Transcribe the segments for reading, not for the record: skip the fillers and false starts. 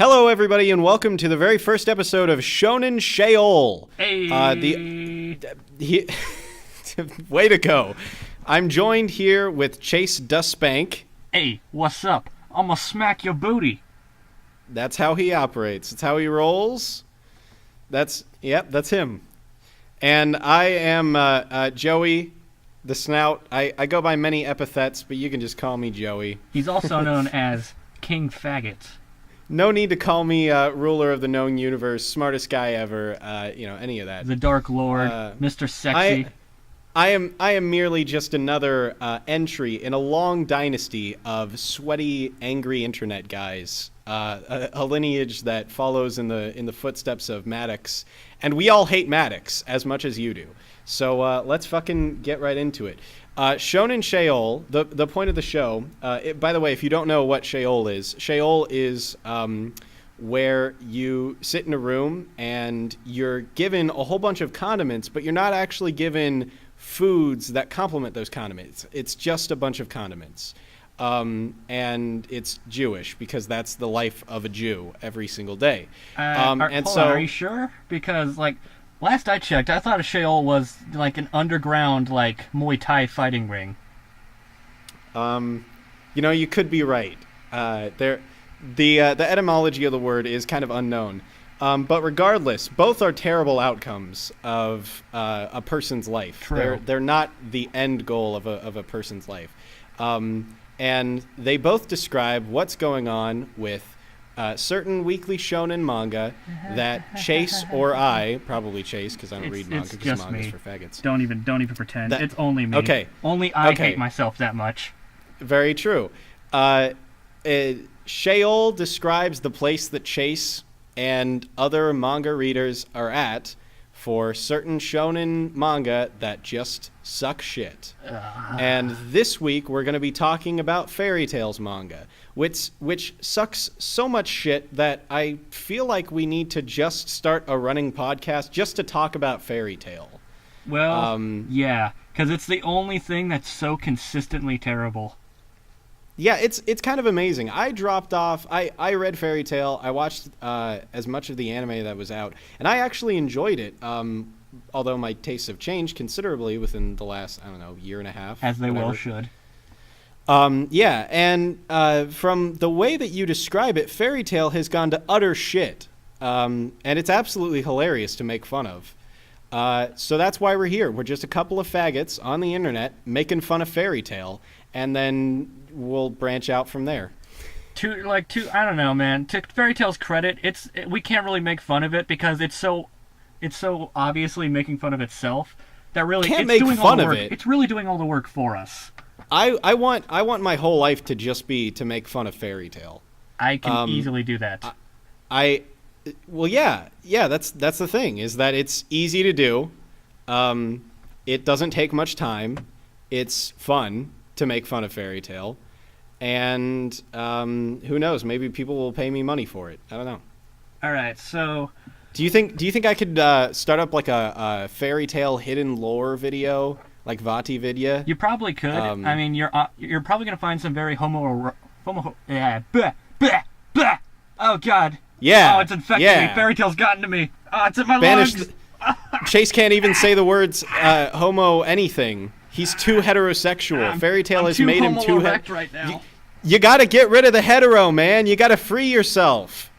Hello, everybody, and welcome to the very first episode of Shounen Sheol. Hey. Way to go. I'm joined here with Chase Duspank. Hey, what's up? I'ma smack your booty. That's how he operates. That's how he rolls. That's him. And I am Joey the Snout. I go by many epithets, but you can just call me Joey. He's also known as King Faggot. No need to call me ruler of the known universe, smartest guy ever, any of that. The Dark Lord, Mr. Sexy. I am merely just another entry in a long dynasty of sweaty, angry internet guys. A lineage that follows in the footsteps of Maddox, and we all hate Maddox as much as you do. So let's fucking get right into it. Shounen Sheol, the point of the show. By the way, if you don't know what Sheol is where you sit in a room and you're given a whole bunch of condiments, but you're not actually given foods that complement those condiments. It's just a bunch of condiments. And it's Jewish because that's the life of a Jew every single day. Are you sure? Because, last I checked, I thought a Sheol was, an underground, Muay Thai fighting ring. You could be right. The etymology of the word is kind of unknown. But regardless, both are terrible outcomes of a person's life. True. They're not the end goal of a person's life. And they both describe what's going on with certain weekly shonen manga that Chase or I, probably Chase because I don't read manga because manga's for faggots. Don't even pretend. It's only me. Okay. Only I hate myself that much. Very true. Sheol describes the place that Chase and other manga readers are at for certain shonen manga that just suck shit. And this week we're going to be talking about Fairy Tales manga, which sucks so much shit that I feel like we need to just start a running podcast just to talk about Fairy Tale. Well, yeah, because it's the only thing that's so consistently terrible. Yeah, it's kind of amazing. I dropped off. I read Fairy Tale. I watched as much of the anime that was out, and I actually enjoyed it. Although my tastes have changed considerably within the last, year and a half. As they well should. Yeah, and from the way that you describe it, Fairy Tale has gone to utter shit. And it's absolutely hilarious to make fun of. So that's why we're here. We're just a couple of faggots on the internet making fun of Fairy Tale, and then we'll branch out from there. I don't know, man. To Fairy Tale's credit, we can't really make fun of it because it's so obviously making fun of itself that really can't make fun of it. It's really doing all the work for us. I want my whole life to just be to make fun of Fairy Tale. I can easily do that. Well, yeah, that's the thing, is that it's easy to do. It doesn't take much time. It's fun to make fun of Fairy Tale. And who knows, maybe people will pay me money for it. I don't know. All right, so do you think I could start up like a Fairy Tale hidden lore video, like Vati Vidya? You probably could. I mean, you're probably gonna find some very oh god. Yeah. Oh, it's infected me. Fairy Tale's gotten to me. Oh, it's in my lungs. Chase can't even say the words homo anything. He's too heterosexual. Fairy Tale has made him too erect right now. You got to get rid of the hetero, man. You got to free yourself.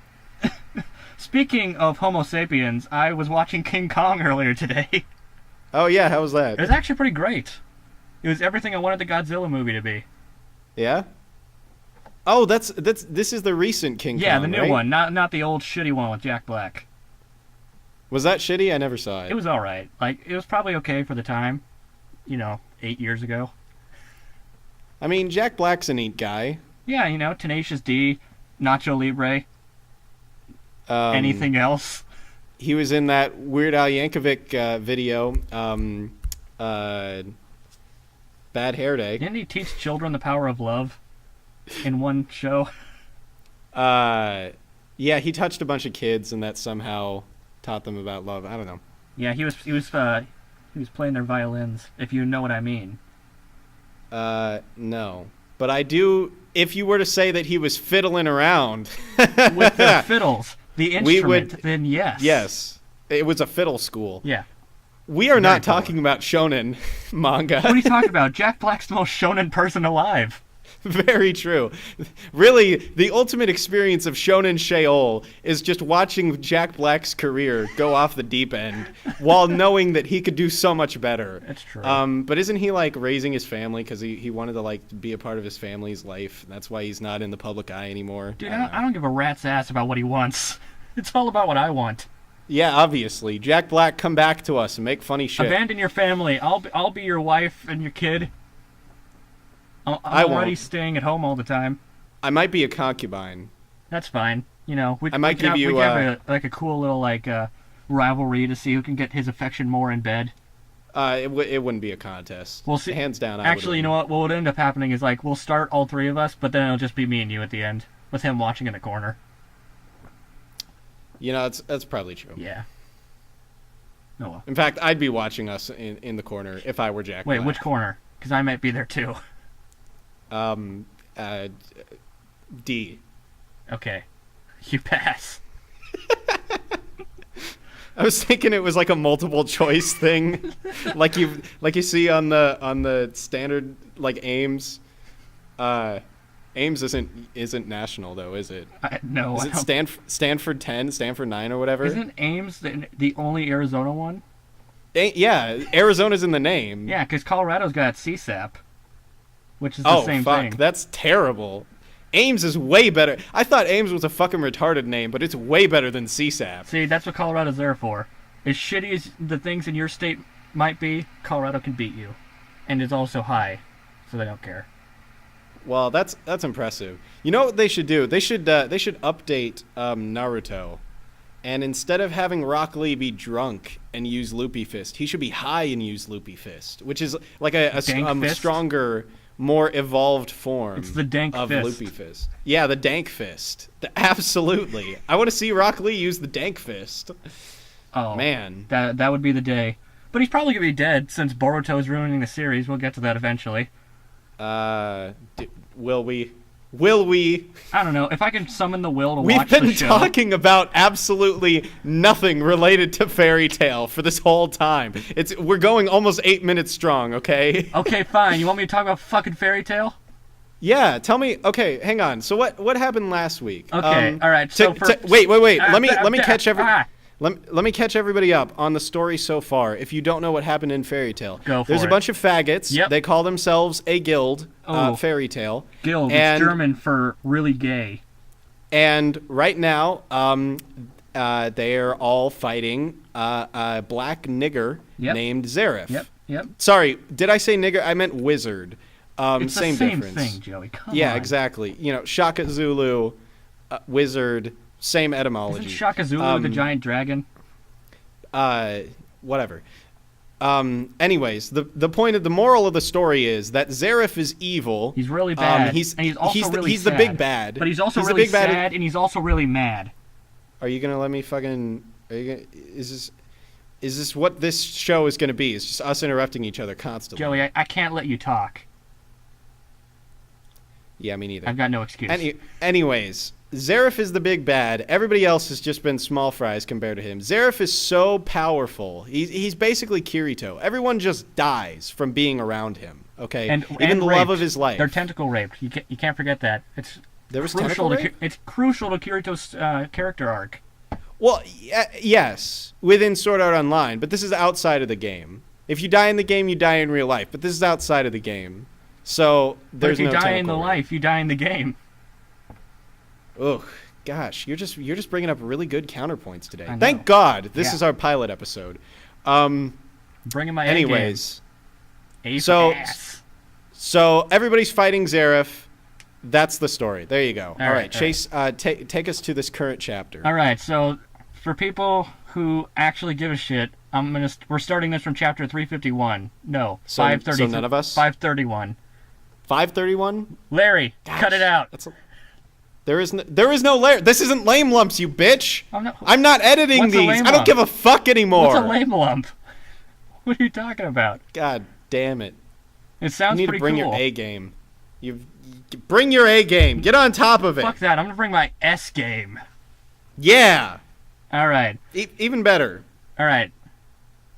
Speaking of Homo sapiens, I was watching King Kong earlier today. Oh yeah, how was that? It was actually pretty great. It was everything I wanted the Godzilla movie to be. Yeah? Oh, this is the recent King Kong, yeah, the new right? one, not the old shitty one with Jack Black. Was that shitty? I never saw it. It was all right. It was probably okay for the time. 8 years ago. I mean, Jack Black's a neat guy. Yeah, Tenacious D, Nacho Libre. Anything else? He was in that Weird Al Yankovic video, Bad Hair Day. Didn't he teach children the power of love in one show? Yeah, he touched a bunch of kids, and that somehow taught them about love. I don't know. Yeah, he was playing their violins, if you know what I mean. No. But I do. If you were to say that he was fiddling around With the fiddles, the instrument, then yes. Yes, it was a fiddle school. Yeah. We are Very not cool. talking about shonen manga. What are you talking about? Jack Black's the most shonen person alive. Very true. Really, the ultimate experience of Shounen Sheol is just watching Jack Black's career go off the deep end while knowing that he could do so much better. That's true. But isn't he like raising his family because he wanted to like be a part of his family's life? That's why he's not in the public eye anymore. Dude, I don't give a rat's ass about what he wants. It's all about what I want. Yeah, obviously. Jack Black, come back to us and make funny shit. Abandon your family. I'll be your wife and your kid. I'm I already won't. staying at home all the time. I might be a concubine. That's fine. You know, I might give you, we could have a cool little rivalry to see who can get his affection more in bed. It wouldn't be a contest. We'll see. Hands down. Actually, you know what? What would end up happening is like we'll start all three of us, but then it'll just be me and you at the end with him watching in the corner. You know, that's probably true. Yeah. Oh well. In fact, I'd be watching us in the corner if I were Jack Wait, Black. which corner? Because I might be there too. D. Okay. You pass. I was thinking it was like a multiple choice thing, like you see on the standard like Ames. Ames isn't national though, is it? No. Is it Stanford 10, Stanford 9, or whatever? Isn't Ames the only Arizona one? Yeah, Arizona's in the name. Yeah, because Colorado's got CSAP, which is the same fuck, thing. that's terrible. Ames is way better. I thought Ames was a fucking retarded name, but it's way better than CSAP. See, that's what Colorado's there for. As shitty as the things in your state might be, Colorado can beat you. And it's also high, so they don't care. Well, that's impressive. You know what they should do? They should update Naruto, and instead of having Rock Lee be drunk and use Loopy Fist, he should be high and use Loopy Fist, which is like a Fist? stronger, more evolved form. It's the Dank of Fist. Loopy Fist. Yeah, the Dank Fist. Absolutely. I want to see Rock Lee use the Dank Fist. Oh, Man. That would be the day. But he's probably going to be dead since Boruto's ruining the series. We'll get to that eventually. Will we? Will we? I don't know. If I can summon the will to We've watch the been show. talking about absolutely nothing related to Fairy Tail for this whole time. We're going almost 8 minutes strong, okay? Okay, fine. You want me to talk about fucking Fairy Tail? Yeah, tell me. Okay, hang on. So what happened last week? Okay, all right. So wait. Let me catch Let me catch everybody up on the story so far. If you don't know what happened in Fairy Tail, Go for there's it. a bunch of faggots. Yep. They call themselves a guild. Oh. Fairy Tail. Guild. And- It's German for really gay. And right now, they are all fighting a black nigger Yep. named Zareth. Yep. Sorry, did I say nigger? I meant wizard. It's Same the same difference. thing, Joey. Come Yeah, on. exactly. You know, Shaka Zulu, wizard, same etymology. Isn't Shaka Zulu the giant dragon? Whatever. Anyways, the moral of the story is that Zareth is evil. He's really bad. He's and he's also really he's sad. the big bad. But he's also the really big bad. sad, and he's also really mad. Are you gonna let me fucking? Are you gonna? Is this what this show is gonna be? It's just us interrupting each other constantly. Joey, I can't let you talk. Yeah, me neither. I've got no excuse. Anyways, Zareth is the big bad. Everybody else has just been small fries compared to him. Zareth is so powerful. He's basically Kirito. Everyone just dies from being around him. Okay, even the love of his life. They're tentacle raped. You can't forget that. There was crucial tentacle rape? it's crucial to Kirito's character arc. Well, yes, within Sword Art Online, but this is outside of the game. If you die in the game, you die in real life, but this is outside of the game. So there's no But if you die in tentacle the rape. life, you die in the game. Ugh, gosh, you're just bringing up really good counterpoints today. I know. Thank God, this Yeah. is our pilot episode. Bringing my Anyways, A game. A for so- ass. so everybody's fighting Zareth. That's the story. There you go. All right, right, Chase, take us to this current chapter. All right, so for people who actually give a shit, we're starting this from chapter 351. No, So 530. none of us? 531. 531. Larry, Gosh, cut it out. There is no layer. This isn't lame lumps, you bitch. I'm not editing What's a these. lame I don't lump? give a fuck anymore. What's a lame lump? What are you talking about? God damn it. It You sounds need pretty to bring cool. your A game. Bring your A game. Get on top of it. Fuck that. I'm gonna bring my S game. Yeah. All right. Even better. All right.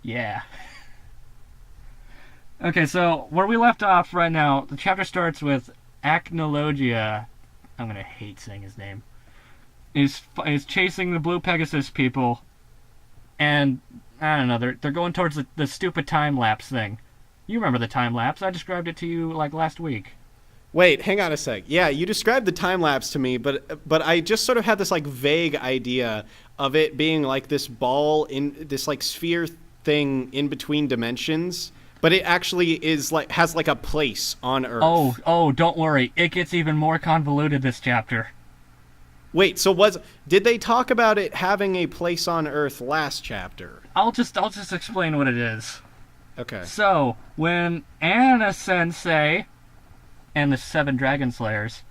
Yeah. Okay, so where we left off right now, the chapter starts with Acnologia. I'm gonna hate saying his name. Is chasing the Blue Pegasus people, and I don't know. They're going towards the stupid time lapse thing. You remember the time lapse? I described it to you like last week. Wait, hang on a sec. Yeah, you described the time lapse to me, but I just sort of had this like vague idea of it being like this ball in this like sphere thing in between dimensions, but it actually is like has like a place on Earth. Oh, don't worry. It gets even more convoluted this chapter. Wait, so did they talk about it having a place on Earth last chapter? I'll just explain what it is. Okay. So, when Anna Sensei and the 7 Dragon Slayers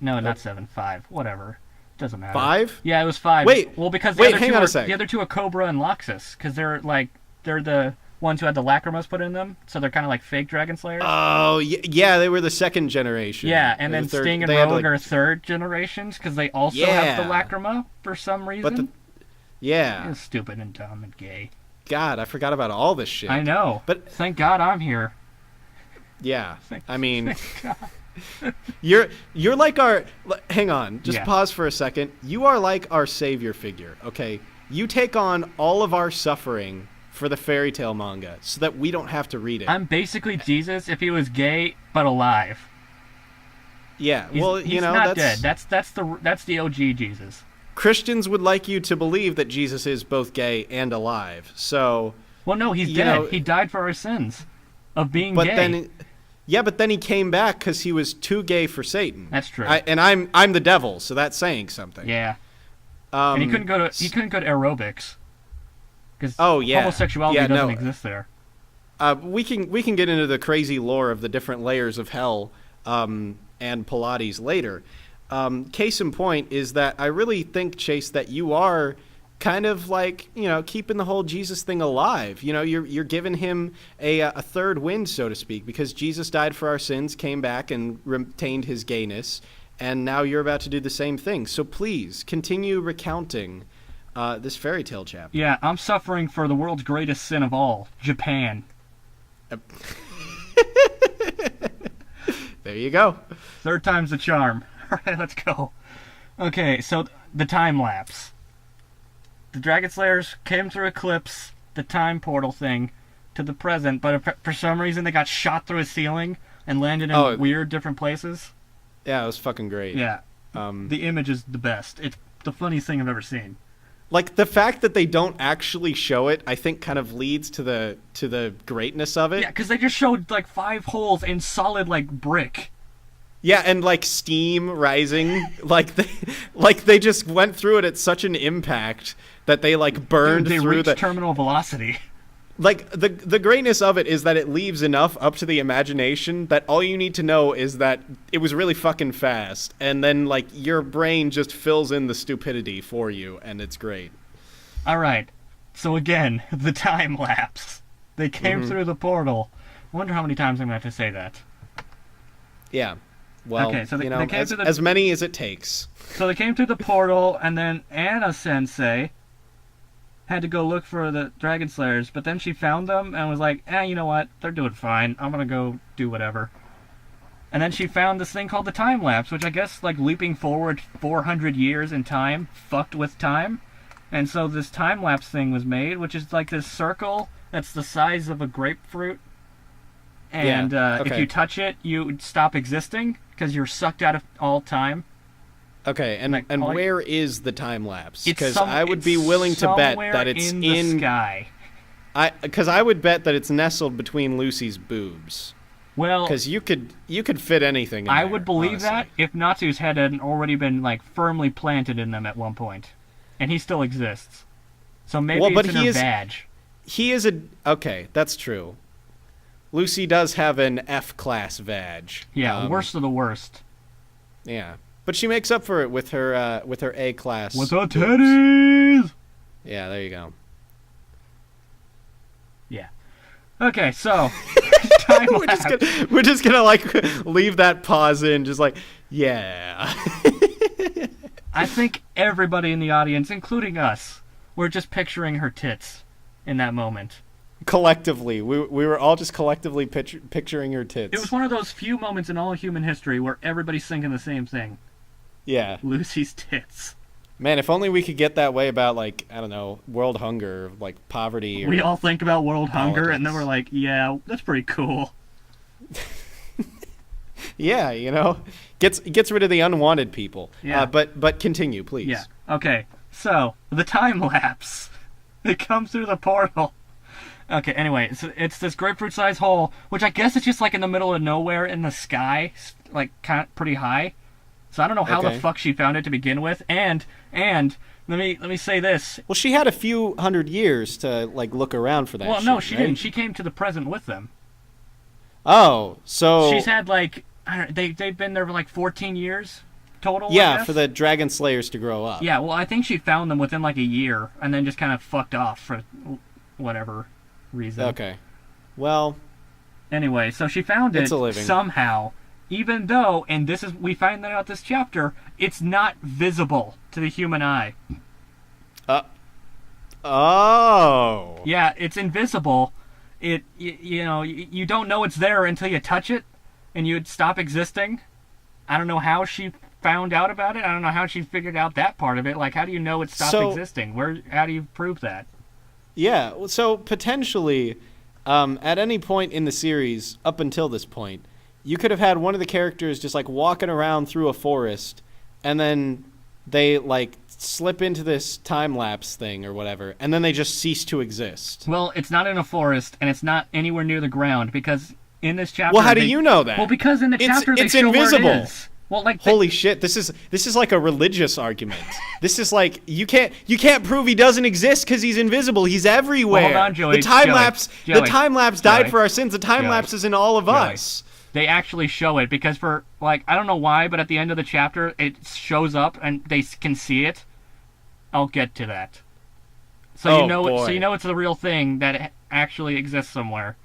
not 7, 5, whatever. Doesn't matter. 5? Yeah, it was 5. Wait. Well, because the other two are Cobra and Loxus, because they're the ones who had the lacrimas put in them, so they're kind of like fake Dragon Slayers. Oh, yeah, they were the second generation. Yeah, and then Sting and Rogue are third generations, because they also have the lacrima for some reason. Yeah. It's stupid and dumb and gay. God, I forgot about all this shit. I know. But thank God I'm here. Yeah. Thank God. You're like our... Hang on. Just Yeah. pause for a second. You are like our savior figure, okay? You take on all of our suffering for the fairy tale manga so that we don't have to read it. I'm basically Jesus if he was gay but alive. Yeah. He's not dead. That's the OG Jesus. Christians would like you to believe that Jesus is both gay and alive. So... Well, no, he's dead. He died for our sins of being gay. But then he came back because he was too gay for Satan. That's true. And I'm the devil, so that's saying something. Yeah. And he couldn't go to aerobics because homosexuality doesn't exist there. We can get into the crazy lore of the different layers of hell and Pilates later. Case in point is that I really think, Chase, that you are kind of like, keeping the whole Jesus thing alive. You're giving him a third wind, so to speak, because Jesus died for our sins, came back and retained his gayness, and now you're about to do the same thing. So please continue recounting this fairy tale chapter. Yeah, I'm suffering for the world's greatest sin of all, Japan. There you go. Third time's the charm. All right, let's go. Okay, so the time lapse. The Dragon Slayers came through Eclipse, the time portal thing, to the present, but for some reason they got shot through a ceiling and landed in weird different places. Yeah, it was fucking great. Yeah. The image is the best. It's the funniest thing I've ever seen. Like, the fact that they don't actually show it, I think kind of leads to the greatness of it. Yeah, because they just showed, 5 holes in solid, brick. Yeah, and, steam rising. they just went through it at such an impact that they, burned they through reached terminal velocity. The greatness of it is that it leaves enough up to the imagination that all you need to know is that it was really fucking fast, and then your brain just fills in the stupidity for you, and it's great. All right, so again, the time lapse. They came through the portal. I wonder how many times I'm gonna have to say that. Yeah, well, okay, so they came through as many as it takes. So they came through the portal, and then Anna Sensei had to go look for the Dragon Slayers, but then she found them and was like, you know what? They're doing fine. I'm gonna go do whatever. And then she found this thing called the time lapse, which I guess, leaping forward 400 years in time, fucked with time. And so this time lapse thing was made, which is this circle that's the size of a grapefruit. And if you touch it, you stop existing because you're sucked out of all time. Okay, and where is the time lapse? Because I would be willing to bet that it's in the sky. Because I would bet that it's nestled between Lucy's boobs. Well, because you could fit anything in I there, would believe honestly. that if Natsu's head had already been firmly planted in them at one point, and he still exists. So maybe it's in her badge. He is okay. That's true. Lucy does have an F-class vag. Yeah, worst of the worst. Yeah. But she makes up for it with her A-class. With her titties! Yeah, there you go. Yeah. Okay, so time lapse. we're just gonna like leave that pause in, just like, yeah. I think everybody in the audience, including us, were just picturing her tits in that moment. Collectively, we were all just collectively picturing her tits. It was one of those few moments in all of human history where everybody's thinking the same thing. Yeah. Lucy's tits. Man, if only we could get that way about, like, I don't know, world hunger, like poverty. Or we all think about world hunger, and then politics. we're like, yeah, that's pretty cool. Yeah, you know, gets rid of the unwanted people. Yeah. But continue, please. Yeah. Okay. So the time lapse. It comes through the portal. Okay. Anyway, it's this grapefruit-sized hole, which I guess it's just like in the middle of nowhere in the sky, like kind of pretty high. So I don't know how the fuck she found it to begin with. And let me say this. Well, she had a few hundred years to like look around for that. Well, no, shit, she right? didn't. She came to the present with them. Oh, so She's had like they've been there for like 14 years total. I yeah, guess? for the dragon slayers to grow up. Yeah, well, I think she found them within like a year, and then just kind of fucked off for whatever reason. Okay. Well, Anyway, so she found it It's a living. somehow, even though, and this is we find that out this chapter, it's not visible to the human eye. oh. Yeah, it's invisible. You don't know it's there until you touch it, and you'd stop existing. I don't know how she found out about it. I don't know how she figured out that part of it. Like, how do you know it stopped existing? How do you prove that? Yeah, so potentially, at any point in the series, up until this point, you could have had one of the characters just like walking around through a forest, and then they like slip into this time lapse thing or whatever, and then they just cease to exist. Well, it's not in a forest, and it's not anywhere near the ground, because in this chapter... Well, how do you know that? Well, because in the chapter it's they show invisible. where it is. Well, like Holy shit! This is like a religious argument. This is like you can't prove he doesn't exist because he's invisible. He's everywhere. Well, hold on, Joey. The time Joey, the time lapse died Joey, for our sins. The time Joey, lapse is in all of us. they actually show it, because for, like, I don't know why, but at the end of the chapter, it shows up, and they can see it. I'll get to that. So Oh, you know, boy. so you know it's a real thing that actually exists somewhere.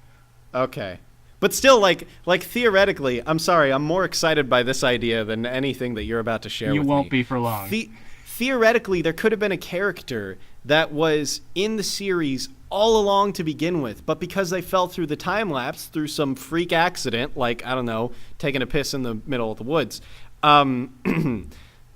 Okay. But still, like theoretically, I'm sorry, I'm more excited by this idea than anything that you're about to share You with me. won't be for long. Theoretically, there could have been a character that was in the series all along to begin with, but because they fell through the time lapse through some freak accident, like, I don't know, taking a piss in the middle of the woods,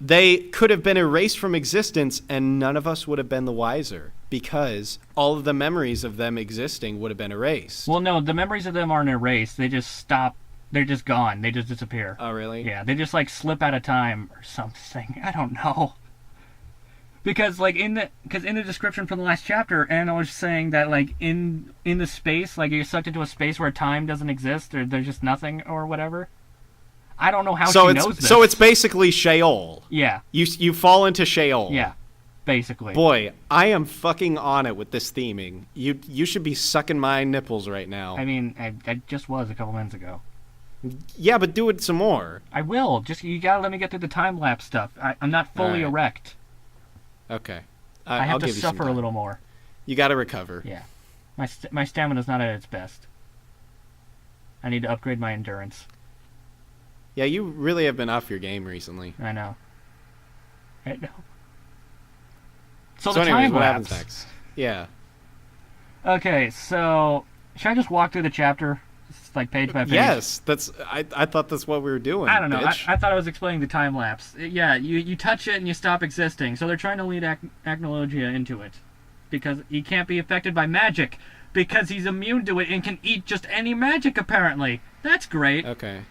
they could have been erased from existence, and none of us would have been the wiser, because all of the memories of them existing would have been erased. Well, no, the memories of them aren't erased. They just stop. They're just gone. They just disappear. Oh, really? Yeah, they just, like, slip out of time or something. I don't know. Because, like, in the description from the last chapter, Anna was saying that, like, in the space, like, you're sucked into a space where time doesn't exist, or there's just nothing, or whatever. I don't know how she knows this. So it's basically Sheol. Yeah. You fall into Sheol. Yeah. Basically. Boy, I am fucking on it with this theming. You should be sucking my nipples right now. I mean, I just was a couple minutes ago. Yeah, but do it some more. I will. Just, you gotta let me get through the time-lapse stuff. I'm not fully All right. erect. Okay. I have I'll to give you some suffer a time. little more. You gotta recover. Yeah. My stamina's not at its best. I need to upgrade my endurance. Yeah, you really have been off your game recently. I know. I know. So So the anyways, time what lapse. happens next? Yeah. Okay, so should I just walk through the chapter, just like page by page? Yes, I thought that's what we were doing. I don't know. Bitch. I thought I was explaining the time lapse. Yeah, you touch it and you stop existing. So they're trying to lead Acnologia into it, because he can't be affected by magic, because he's immune to it and can eat just any magic. Apparently, that's great. Okay.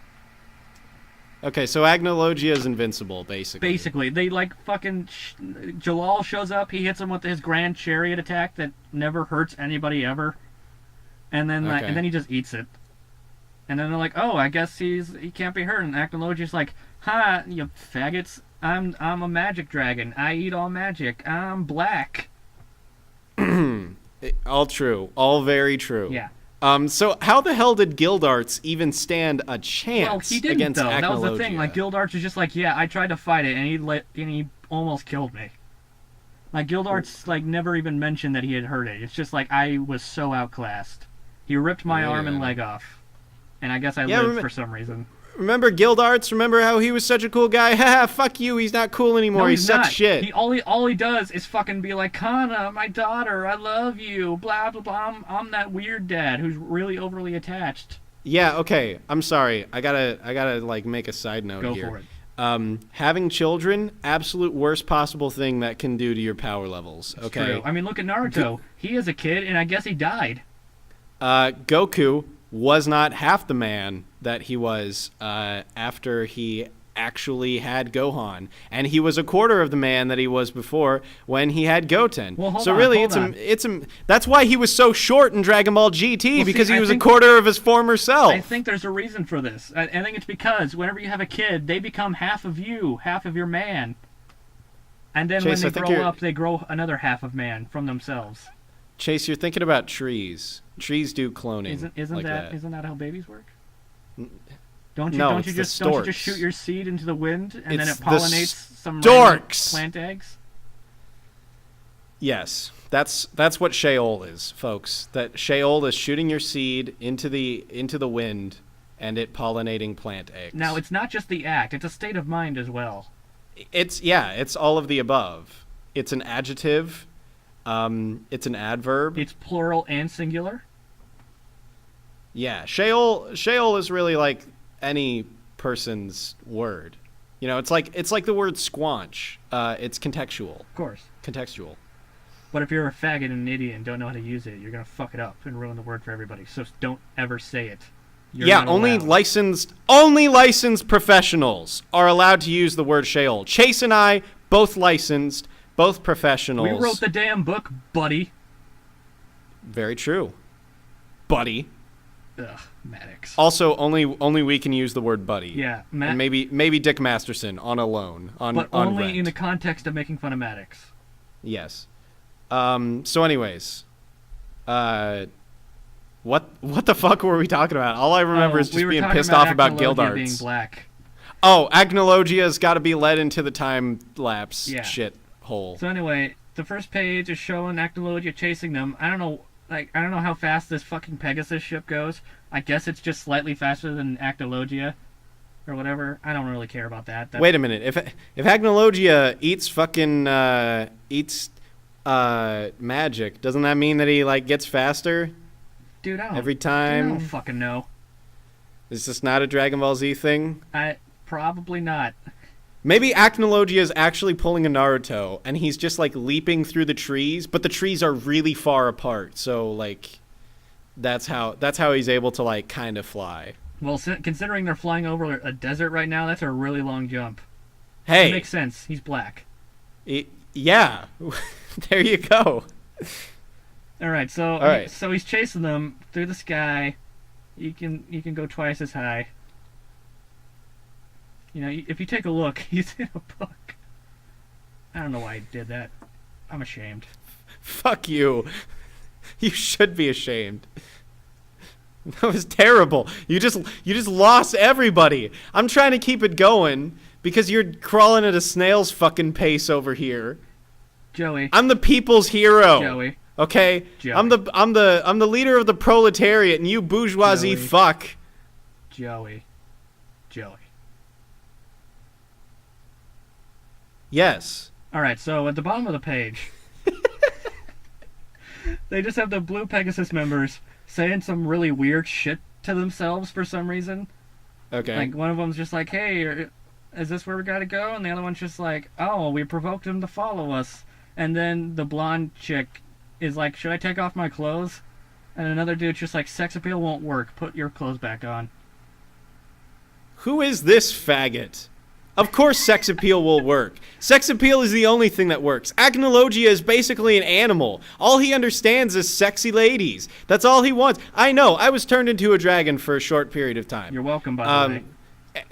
Okay, so Agnologia is invincible, basically. Basically, they like fucking Jalal shows up. He hits him with his grand chariot attack that never hurts anybody ever, and then Okay. and then he just eats it. And then they're like, "Oh, I guess he can't be hurt." And Acnologia's like, "Ha, you faggots! I'm a magic dragon. I eat all magic. I'm black." All true. All very true. Yeah. So how the hell did Gildarts even stand a chance Well, he didn't against though. That was the thing. Acnologia? Like Gildarts is just like, "Yeah, I tried to fight it, and he almost killed me." Like Gildarts like never even mentioned that he had hurt it. It's just like I was so outclassed. He ripped my arm and leg off. and I guess I Yeah, lived for some reason. Remember Guild Arts? Remember how he was such a cool guy? Haha, fuck you, he's not cool anymore. No, he he's sucks not. shit. All he does is fucking be like, Kana, my daughter, I love you, blah blah blah. I'm that weird dad who's really overly attached. Yeah, okay. I'm sorry. I gotta like make a side note Go here. for it. Having children, absolute worst possible thing that can do to your power levels. It's Okay. true. I mean, look at Naruto. He is a kid, and I guess he died. Goku was not half the man that he was after he actually had Gohan, and he was a quarter of the man that he was before when he had Goten. Well, hold so on, really, hold on. that's why he was so short in Dragon Ball GT, Well, because see, he I was think- a quarter of his former self. I think there's a reason for this. I think it's because whenever you have a kid, they become half of you, half of your man. And then Chase, I when they think grow you're- up, they grow another half of man from themselves. Chase, you're thinking about trees. Trees do cloning. Isn't like that how babies work? No, Don't it's you the just storks. shoot your seed into the wind and then It's it the pollinates some random storks. plant eggs? Yes, that's what Sheol is, folks. That Sheol is shooting your seed into the wind, and it pollinating plant eggs. Now, it's not just the act; it's a state of mind as well. It's all of the above. It's an adjective. It's an adverb. It's plural and singular. Yeah, Sheol is really like any person's word. You know, it's like the word squanch. It's contextual. Of course. Contextual. But if you're a faggot and an idiot and don't know how to use it, you're gonna fuck it up and ruin the word for everybody. So don't ever say it. You're Yeah, not only allowed. licensed professionals are allowed to use the word Sheol. Chase and I, both licensed, both professionals. We wrote the damn book, buddy. Very true, buddy. Ugh, Maddox. Also, only we can use the word buddy. Yeah, And maybe Dick Masterson on a loan on but on only rent. in the context of making fun of Maddox. Yes. So anyways, what the fuck were we talking about? All I remember is just we were being talking pissed off about Acnologia Guild being Arts. black. Oh, Agnologia's got to be led into the time lapse Yeah. shit hole. So anyway, the first page is showing Acnologia chasing them. I don't know how fast this fucking Pegasus ship goes. I guess it's just slightly faster than Acnologia, or whatever. I don't really care about that. Wait a minute. If Agnologia eats magic, doesn't that mean that he like gets faster Dude, I don't, every dude, I don't time? fucking know. Is this not a Dragon Ball Z thing? Probably not. Maybe Acnologia is actually pulling a Naruto, and he's just like leaping through the trees, but the trees are really far apart. So like, that's how he's able to like kind of fly. Well, considering they're flying over a desert right now, that's a really long jump. It Hey, makes sense. He's black. yeah, there you go. All right, so All right. so he's chasing them through the sky. You can go twice as high. You know, if you take a look, he's in a book. I don't know why he did that. I'm ashamed. Fuck you. You should be ashamed. That was terrible. You just lost everybody. I'm trying to keep it going because you're crawling at a snail's fucking pace over here. Joey. I'm the people's hero. Joey. Okay? Joey. I'm the leader of the proletariat and you bourgeoisie Joey. fuck. Joey. Yes. All right, so at the bottom of the page, they just have the Blue Pegasus members saying some really weird shit to themselves for some reason. Okay. Like, one of them's just like, hey, is this where we gotta go? And the other one's just like, oh, we provoked him to follow us. And then the blonde chick is like, should I take off my clothes? And another dude's just like, sex appeal won't work. Put your clothes back on. Who is this faggot? Of course sex appeal will work. Sex appeal is the only thing that works. Acnologia is basically an animal. All he understands is sexy ladies. That's all he wants. I know, I was turned into a dragon for a short period of time. You're welcome, by the way.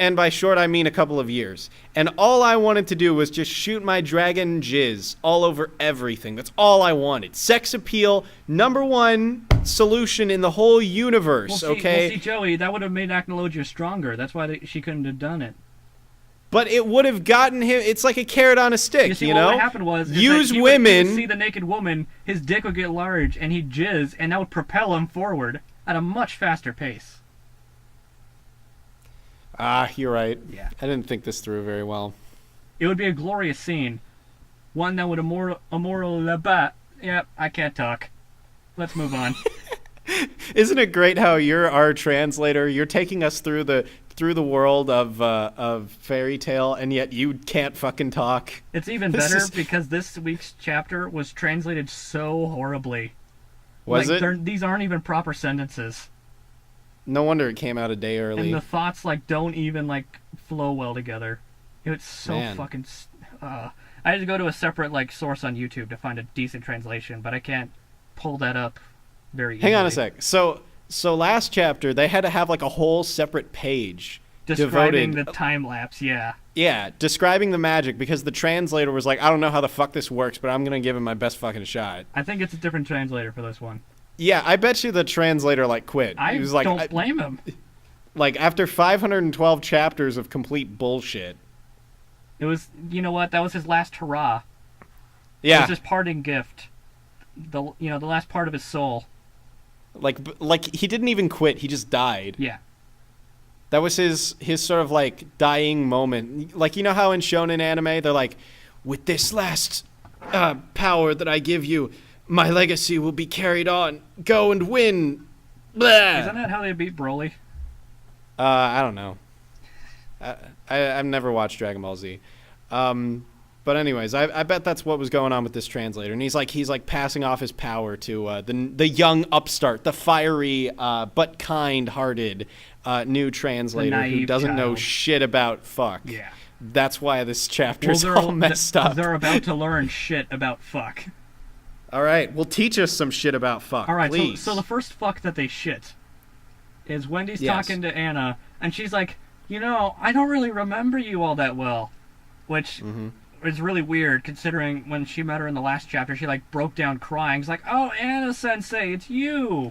And by short, I mean a couple of years. And all I wanted to do was just shoot my dragon jizz all over everything. That's all I wanted. Sex appeal, #1 solution in the whole universe, okay? Well, see, Joey, that would have made Acnologia stronger. That's why she couldn't have done it. But it would have gotten him. It's like a carrot on a stick, You see, you well, know. what happened was use that he women. would see the naked woman, his dick would get large, and he'd jizz, and that would propel him forward at a much faster pace. Ah, you're right. Yeah. I didn't think this through very well. It would be a glorious scene. One that would immoral Yep, I can't talk. Let's move on. Isn't it great how you're our translator? You're taking us through the world of fairy tale, and yet you can't fucking talk. It's even better because this week's chapter was translated so horribly. Was it? These aren't even proper sentences. No wonder it came out a day early. And the thoughts don't even flow well together. It's so Man. fucking. I had to go to a separate source on YouTube to find a decent translation, but I can't pull that up very easily. Hang on a sec. So last chapter they had to have a whole separate page describing devoted, the time lapse. Yeah. Yeah, describing the magic, because the translator was like, I don't know how the fuck this works, but I'm gonna give it my best fucking shot. I think it's a different translator for this one. Yeah, I bet you the translator quit. I He was don't blame him. After 512 chapters of complete bullshit. It was, you know what? That was his last hurrah. Yeah. It was his parting gift. The last part of his soul. He didn't even quit. He just died. Yeah. That was his sort of dying moment. You know how in shonen anime they're like, with this last power that I give you, my legacy will be carried on. Go and win. Blah. Isn't that how they beat Broly? I don't know. I've never watched Dragon Ball Z. But anyways, I bet that's what was going on with this translator. And he's passing off his power to the young upstart, the fiery but kind-hearted new translator who doesn't know shit about fuck. Yeah. That's why this chapter's all messed up. They're about to learn shit about fuck. All right, well, teach us some shit about fuck, all right, please. So the first fuck that they shit is Wendy's talking to Anna, and she's like, I don't really remember you all that well, which is really weird considering when she met her in the last chapter, she broke down crying. She's like, "Oh, Anna-sensei, it's you."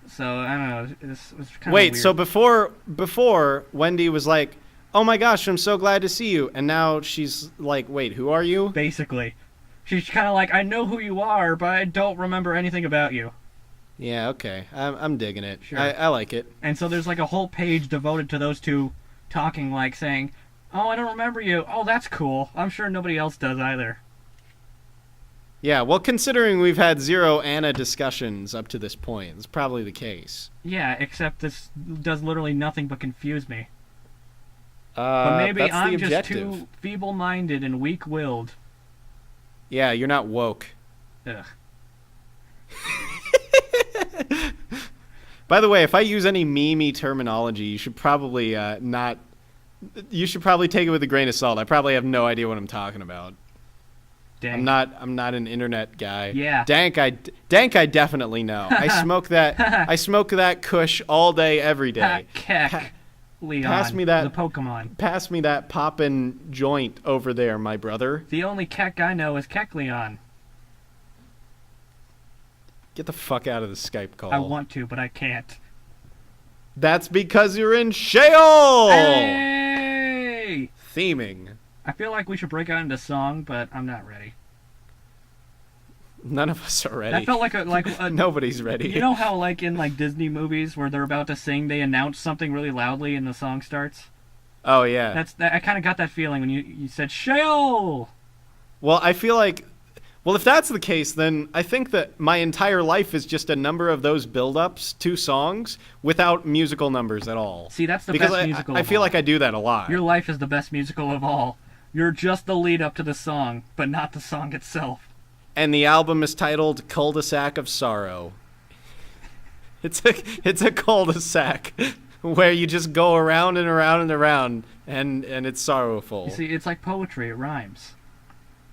So I don't know. It was kind of Wait, weird. so before Wendy was like, "Oh my gosh, I'm so glad to see you," and now she's like, "Wait, who are you?" Basically, she's kind of like, "I know who you are, but I don't remember anything about you." Yeah, okay. I'm digging it. Sure. I like it. And so there's a whole page devoted to those two talking, saying, "Oh, I don't remember you. Oh, that's cool. I'm sure nobody else does either." Yeah, well, considering we've had 0 Anna discussions up to this point, it's probably the case. Yeah, except this does literally nothing but confuse me. But maybe that's I'm the just objective. too feeble-minded and weak-willed. Yeah, you're not woke. Ugh. By the way, if I use any meme terminology, you should probably not. You should probably take it with a grain of salt. I probably have no idea what I'm talking about. Dang. I'm not an internet guy. Yeah. Dank I definitely know. I smoke that Kush all day, every day. Keck. Leon. Pass me that. The Pokemon. Pass me that poppin' joint over there, my brother. The only Keck I know is Keck Leon. Get the fuck out of the Skype call. I want to, but I can't. That's because you're in Sheol! Hey! Theming. I feel like we should break out into song, but I'm not ready. None of us are ready. That felt like a Nobody's ready. You know how in Disney movies where they're about to sing, they announce something really loudly and the song starts? Oh, yeah. I kind of got that feeling when you said Sheol! Well, I feel like... Well, if that's the case, then I think that my entire life is just a number of those build-ups to songs without musical numbers at all. See, that's the because best musical I of feel all. like I do that a lot. Your life is the best musical of all. You're just the lead up to the song, but not the song itself. And the album is titled Cul-de-sac of Sorrow. It's a cul-de-sac where you just go around and around and around, and it's sorrowful. You see, it's like poetry. It rhymes.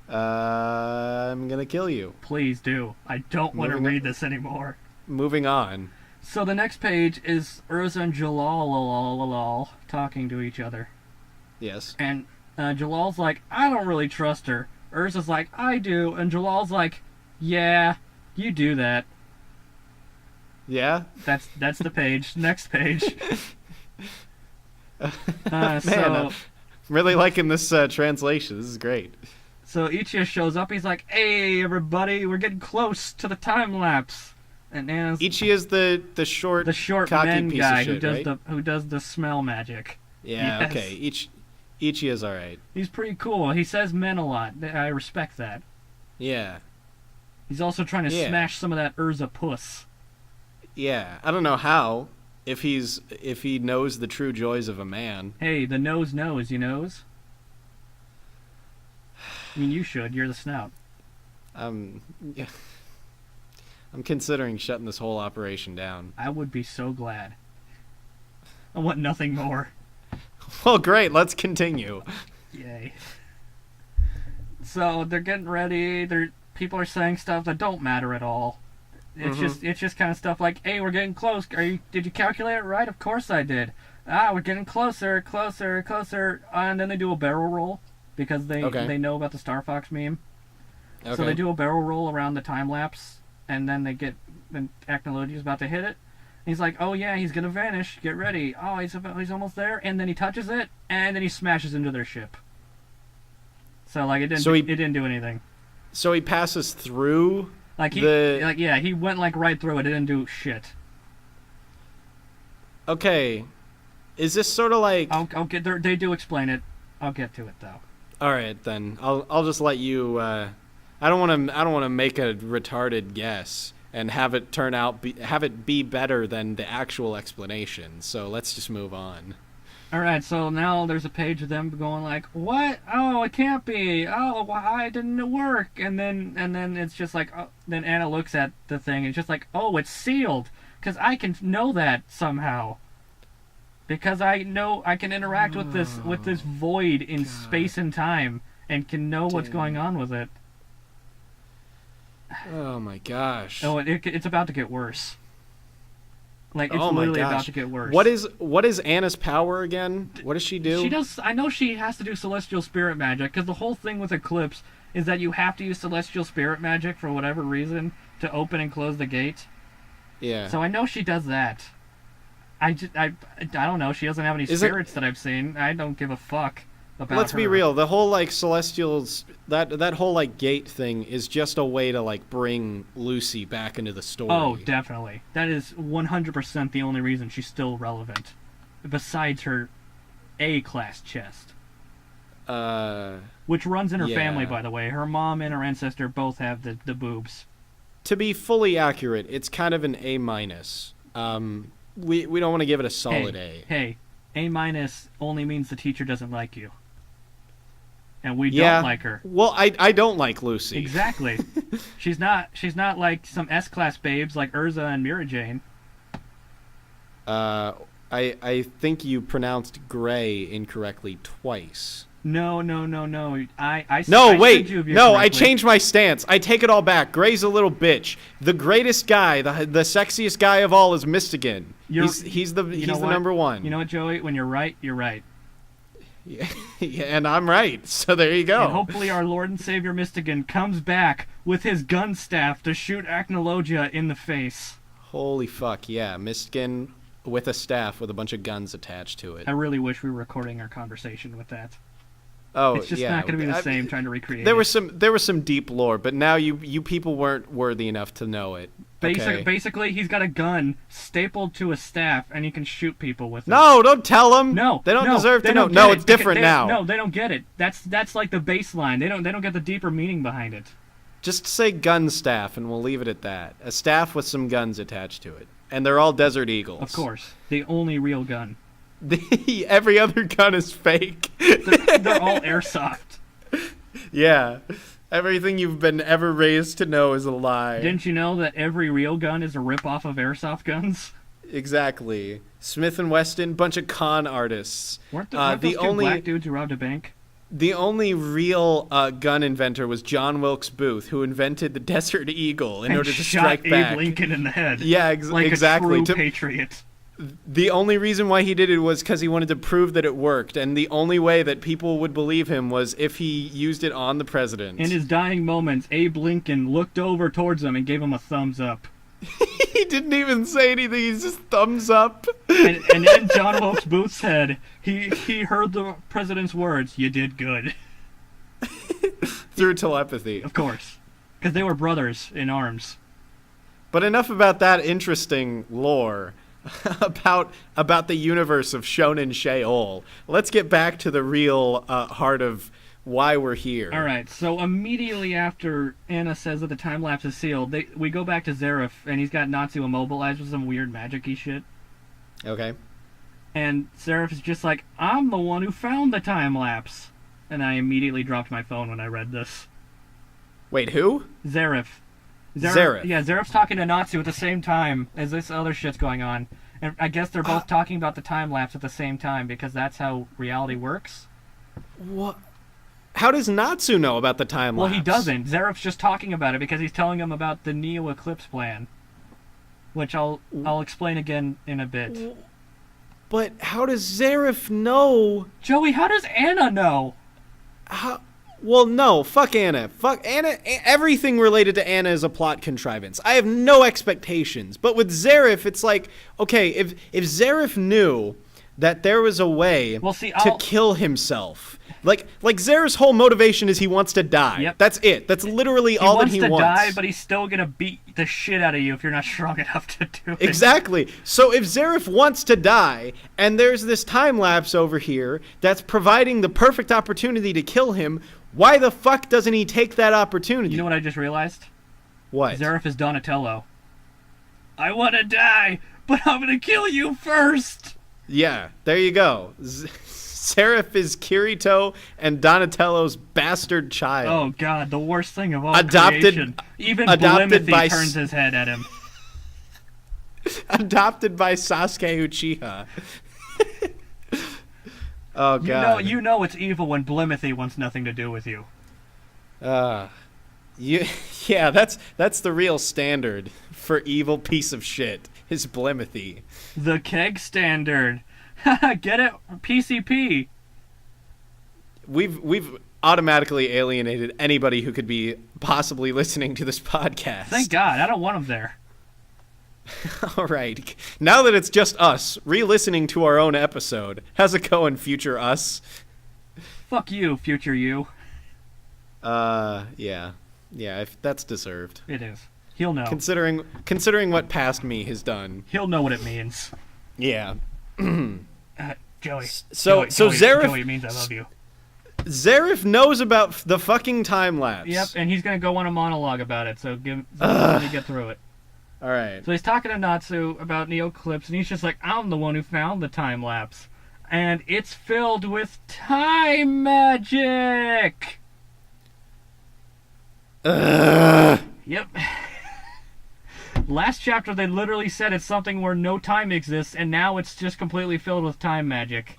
I'm gonna kill you. Please do. I don't want to read this anymore. Moving on. So the next page is Urza and Jalal talking to each other. Yes. And Jalal's like, I don't really trust her. Urza's like, I do. And Jalal's like, yeah, you do that. Yeah? That's the page. Next page. Man, I'm really liking this translation. This is great. So Ichiya shows up. He's like, hey, everybody, we're getting close to the time lapse. And Anna's Ichi is the short, the short cocky men piece guy of shit, right? who does the smell magic. Yeah, Yes. okay. Ichi is alright. He's pretty cool. He says men a lot. I respect that. Yeah. He's also trying to Yeah. smash some of that Urza puss. Yeah. I don't know how, if he knows the true joys of a man. Hey, the nose knows, you knows? I mean, you should. You're the snout. Yeah. I'm considering shutting this whole operation down. I would be so glad. I want nothing more. Well, great. Let's continue. Yay. So they're getting ready. People are saying stuff that don't matter at all. It's just kind of stuff like, "Hey, we're getting close. Did you calculate it right? Of course I did. We're getting closer, closer, closer." And then they do a barrel roll because they know about the Star Fox meme. Okay. So they do a barrel roll around the time lapse, and then Acnologia's about to hit it. He's like, "Oh yeah, he's gonna vanish. Get ready. Oh, he's almost there." And then he touches it, and then he smashes into their ship. So like it didn't do anything. So he passes through. He went like right through it. It didn't do shit. Okay, is this sort of like? I'll get there. They do explain it. I'll get to it though. All right, then I'll just let you. I don't want to make a retarded guess and have it turn out have it be better than the actual explanation. So let's just move on. All right, so now there's a page of them going like, "What? Oh, it can't be. Oh, why didn't it work?" And then it's just like, then Anna looks at the thing and it's just like, "Oh, it's sealed, because I can know that somehow, because I know I can interact with this void in space and time and can know what's going on with it." Oh my gosh. Oh, it's about to get worse. Like, it's literally about to get worse. What is Anna's power again? What does she do? I know she has to do celestial spirit magic, because the whole thing with Eclipse is that you have to use celestial spirit magic for whatever reason to open and close the gate. Yeah. So I know she does that. I don't know. She doesn't have any spirits that I've seen. I don't give a fuck about Let's her. be real. The whole like celestials, that whole like gate thing is just a way to like bring Lucy back into the story. Oh, definitely. That is 100% the only reason she's still relevant, besides her A-class chest. Which runs in her family, by the way. Her mom and her ancestor both have the boobs. To be fully accurate, it's kind of an A-. We don't want to give it a solid A. Hey, A- only means the teacher doesn't like you. And we don't like her. Well, I don't like Lucy. Exactly. She's not like some S-class babes like Urza and Mira Jane. I think you pronounced Gray incorrectly twice. No. I changed my stance. I take it all back. Gray's a little bitch. The greatest guy, the sexiest guy of all is Mystigan. He's the number one. You know what, Joey? When you're right, you're right. Yeah, and I'm right. So there you go. And hopefully our Lord and Savior Mystigan comes back with his gun staff to shoot Acnologia in the face. Holy fuck, yeah. Mystigan with a staff with a bunch of guns attached to it. I really wish we were recording our conversation with that. Oh, it's just not going to be the same trying to recreate there was some deep lore, but now you people weren't worthy enough to know it. Basically, he's got a gun stapled to a staff, and he can shoot people with it. No, don't tell them. No, they don't deserve to know. No, it's different now. No, they don't get it. That's like the baseline. They don't get the deeper meaning behind it. Just say gun staff, and we'll leave it at that. A staff with some guns attached to it, and they're all Desert Eagles. Of course, the only real gun. Every other gun is fake. They're all airsoft. Yeah. Everything you've been ever raised to know is a lie. Didn't you know that every real gun is a rip-off of airsoft guns? Exactly. Smith & Wesson, bunch of con artists. Weren't those two black dudes who robbed a bank? The only real gun inventor was John Wilkes Booth, who invented the Desert Eagle in order to strike back. Shot Abe Lincoln in the head. Yeah, exactly. Like a true patriot. The only reason why he did it was because he wanted to prove that it worked, and the only way that people would believe him was if he used it on the president. In his dying moments, Abe Lincoln looked over towards him and gave him a thumbs up. He didn't even say anything, he's just thumbs up. And in John Wilkes Booth's head, he heard the president's words, "You did good." Through telepathy. Of course. Because they were brothers in arms. But enough about that interesting lore about the universe of Shounen Sheol. Let's get back to the real heart of why we're here. All right, so immediately after Anna says that the time lapse is sealed, we go back to Zareth, and he's got Natsu immobilized with some weird magic-y shit. Okay. And Zareth is just like, I'm the one who found the time lapse. And I immediately dropped my phone when I read this. Wait, who? Zareth. Zareth. Yeah, Zareth's talking to Natsu at the same time as this other shit's going on. And I guess they're both talking about the time lapse at the same time because that's how reality works. What? How does Natsu know about the time lapse? Well, he doesn't. Zareth's just talking about it because he's telling him about the Neo Eclipse plan, which I'll explain again in a bit. But how does Zareth know? Joey, how does Anna know? How? Well, no. Fuck Anna. Fuck Anna. Everything related to Anna is a plot contrivance. I have no expectations. But with Zareth, it's like, okay, if Zareth knew that there was a way to kill himself. Like Zareth's whole motivation is he wants to die. Yep. That's it. That's literally all that he wants. He wants to die, but he's still gonna beat the shit out of you if you're not strong enough to do it. Exactly. So if Zareth wants to die, and there's this time lapse over here that's providing the perfect opportunity to kill him, why the fuck doesn't he take that opportunity? You know what I just realized? What? Zareth is Donatello. I want to die, but I'm gonna kill you first. Yeah, there you go. Zareth is Kirito and Donatello's bastard child. Oh god, the worst thing of all creation. Even Blimothy turns his head at him. Adopted by Sasuke Uchiha. Oh god. You know it's evil when Blimothy wants nothing to do with you. Yeah, that's the real standard for evil piece of shit. Is Blimothy. The keg standard. Get it? PCP. We've automatically alienated anybody who could be possibly listening to this podcast. Thank God. I don't want them there. All right. Now that it's just us, re-listening to our own episode. How's it going, future us? Fuck you, future you. Yeah. Yeah, that's deserved. It is. He'll know. Considering what past me has done. He'll know what it means. Yeah. Joey. So Zareth. Joey, it means I love you. Zareth knows about the fucking time lapse. Yep, and he's gonna go on a monologue about it. So let me get through it. All right. So he's talking to Natsu about Neo Eclipse, and he's just like, "I'm the one who found the time lapse, and it's filled with time magic." Yep. Last chapter, they literally said it's something where no time exists, and now it's just completely filled with time magic.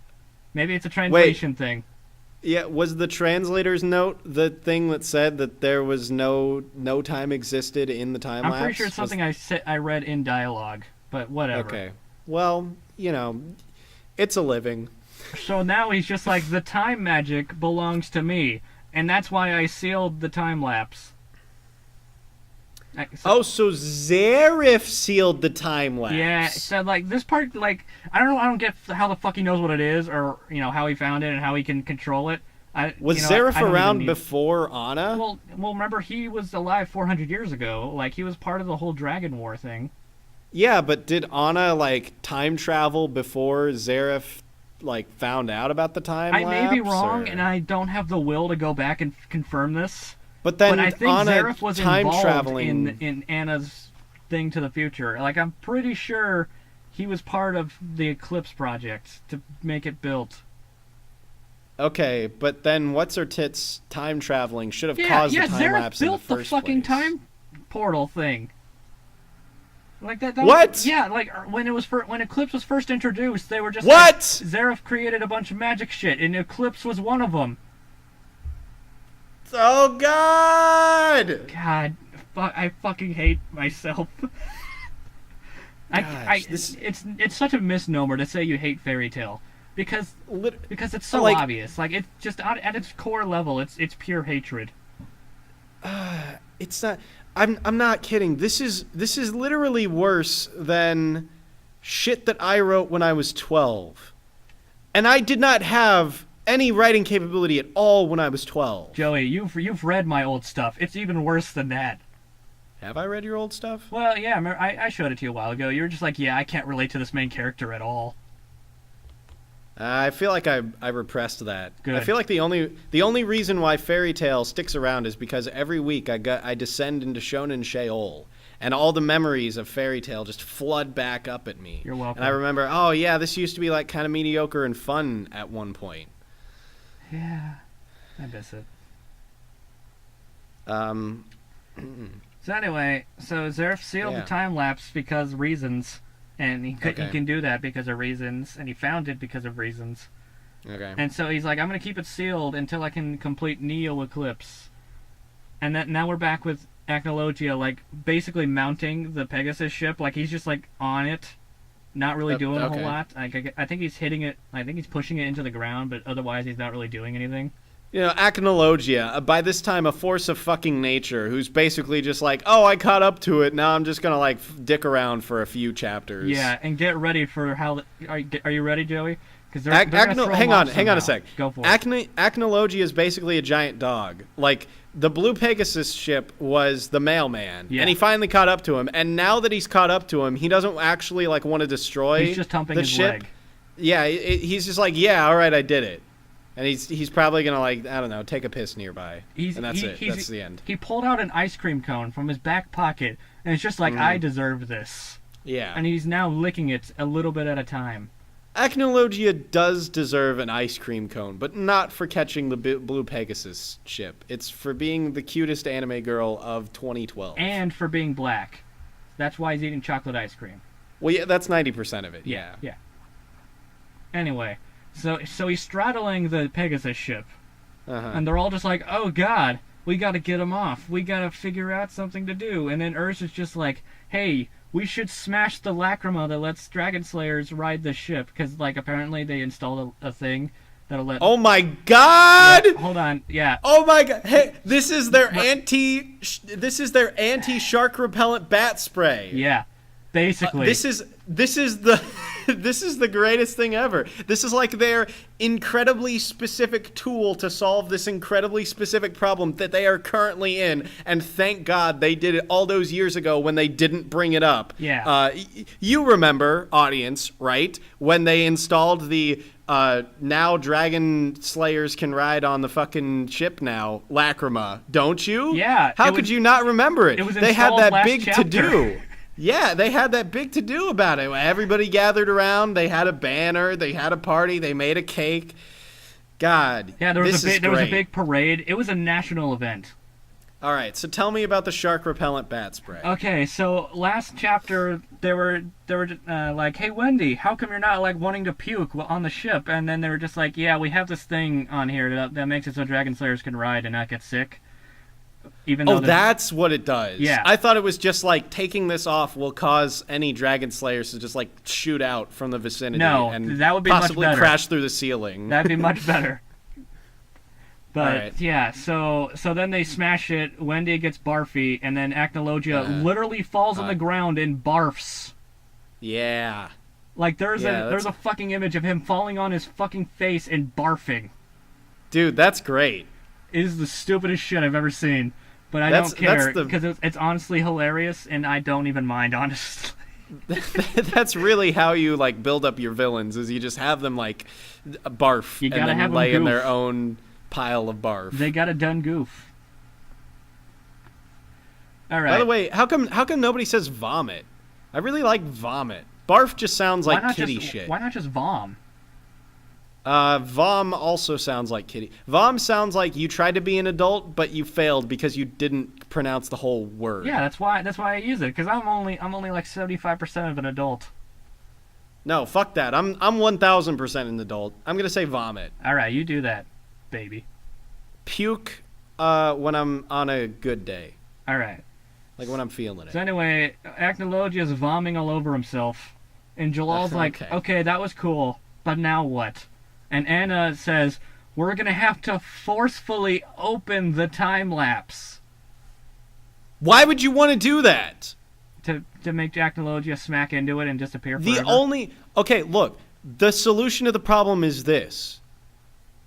Maybe it's a translation thing. Yeah, was the translator's note the thing that said that there was no time existed in the time lapse? I'm pretty sure it's something I read in dialogue, but whatever. Okay. Well, it's a living. So now he's just like, the time magic belongs to me, and that's why I sealed the time lapse. So Zareth sealed the time lapse. Yeah, so this part, I don't get how the fuck he knows what it is, or how he found it and how he can control it. Was Zareth around before Anna? Well, remember he was alive 400 years ago. He was part of the whole Dragon War thing. Yeah, but did Anna time travel before Zareth found out about the time lapse? I may be wrong, and I don't have the will to go back and confirm this. But then I think Anna Zareth was time involved traveling in Anna's thing to the future. I'm pretty sure he was part of the Eclipse project to make it built. Okay, but then what's her tits time traveling should have caused the time Zareth lapse in the first built the fucking place. time portal thing. That what? Was, yeah, when Eclipse was first introduced, they were just what? Zareth created a bunch of magic shit, and Eclipse was one of them. Oh God! God, I fucking hate myself. It's such a misnomer to say you hate fairy tale because it's so obvious. It's just at its core level, it's pure hatred. It's not. I'm not kidding. This is literally worse than shit that I wrote when I was 12, and I did not have any writing capability at all when I was 12. Joey, you've read my old stuff. It's even worse than that. Have I read your old stuff? Well, yeah, I showed it to you a while ago. You were just like, yeah, I can't relate to this main character at all. I feel like I repressed that. Good. I feel like the only reason why Fairy Tail sticks around is because every week I descend into Shounen Sheol, and all the memories of Fairy Tail just flood back up at me. You're welcome. And I remember, oh yeah, this used to be like kind of mediocre and fun at one point. Yeah, I miss it. So anyway, so Zerf sealed the time lapse because reasons. And he can do that because of reasons, and he found it because of reasons. Okay. And so he's like, I'm going to keep it sealed until I can complete Neo Eclipse. And now we're back with Acnologia, like, basically mounting the Pegasus ship. Like, he's just, like, on it, not really doing a whole lot. I think he's hitting it, I think he's pushing it into the ground, but otherwise he's not really doing anything. You know, Acnologia, by this time a force of fucking nature, who's basically just like, oh, I caught up to it, now I'm just gonna, like, dick around for a few chapters. Yeah, and get ready for how... Are you ready, Joey? Because hang on a sec. Go for it. Acnologia is basically a giant dog. Like, the Blue Pegasus ship was the mailman, and he finally caught up to him, and now that he's caught up to him, he doesn't actually, like, want to destroy He's just humping his ship. leg. Yeah, he's just like, yeah, all right, I did it. And he's probably going to, like, I don't know, take a piss nearby. And that's it. That's the end. He pulled out an ice cream cone from his back pocket, and it's just like, I deserve this. Yeah. And he's now licking it a little bit at a time. Acnologia does deserve an ice cream cone, but not for catching the Blue Pegasus ship. It's for being the cutest anime girl of 2012. And for being black. That's why he's eating chocolate ice cream. Well, yeah, that's 90% of it, yeah. Yeah. Anyway... So he's straddling the Pegasus ship, and they're all just like, oh god, we gotta get him off. We gotta figure out something to do. And then Urs is just like, hey, we should smash the lacrima that lets Dragon Slayers ride the ship, because, like, apparently they installed a thing that'll let... Oh my god! Yeah, hold on, yeah. Oh my god, hey, this is their anti-shark repellent bat spray. Yeah. Basically, this is the this is the greatest thing ever. This is like their incredibly specific tool to solve this incredibly specific problem that they are currently in. And thank God they did it all those years ago when they didn't bring it up. Yeah. You remember, audience, right? When they installed the now Dragon Slayers can ride on the fucking ship now, Lacrima, don't you? Yeah. How could you not remember it? It was they had that big chapter. to-do. Yeah, they had that big to-do about it. Everybody gathered around. They had a banner. They had a party. They made a cake. God, yeah, there was a big parade. It was a national event. All right, so tell me about the shark repellent bat spray. Okay, so last chapter they were like, hey Wendy, how come you're not like wanting to puke on the ship? And then they were just like, yeah, we have this thing on here that makes it so Dragon Slayers can ride and not get sick. Even though that's what it does. Yeah. I thought it was just like taking this off will cause any Dragon Slayers to just like shoot out from the vicinity and that would be possibly much better. Crash through the ceiling. That'd be much better. But right. yeah, so then they smash it, Wendy gets barfy, and then Acnologia literally falls on the ground and barfs. Yeah. Like there's a fucking image of him falling on his fucking face and barfing. Dude, that's great. It is the stupidest shit I've ever seen, but I don't care because it's honestly hilarious, and I don't even mind, honestly. That's really how you like build up your villains. Is you just have them like barf and then have lay them in their own pile of barf. They got a done goof. All right. By the way, how come nobody says vomit? I really like vomit. Barf just sounds like kitty shit. Why not just vom? Vom also sounds like kitty. Vom sounds like you tried to be an adult, but you failed because you didn't pronounce the whole word. Yeah, that's why I use it, because I'm only like 75% of an adult. No, fuck that. I'm 1000% an adult. I'm gonna say vomit. All right, you do that, baby. Puke when I'm on a good day. All right. Like when I'm feeling it. So anyway, Acnologia is vomiting all over himself, and Jalal's like, okay, that was cool, but now what? And Anna says, we're going to have to forcefully open the time lapse. Why would you want to do that? To make Acnologia smack into it and disappear forever? Okay, look, the solution to the problem is this.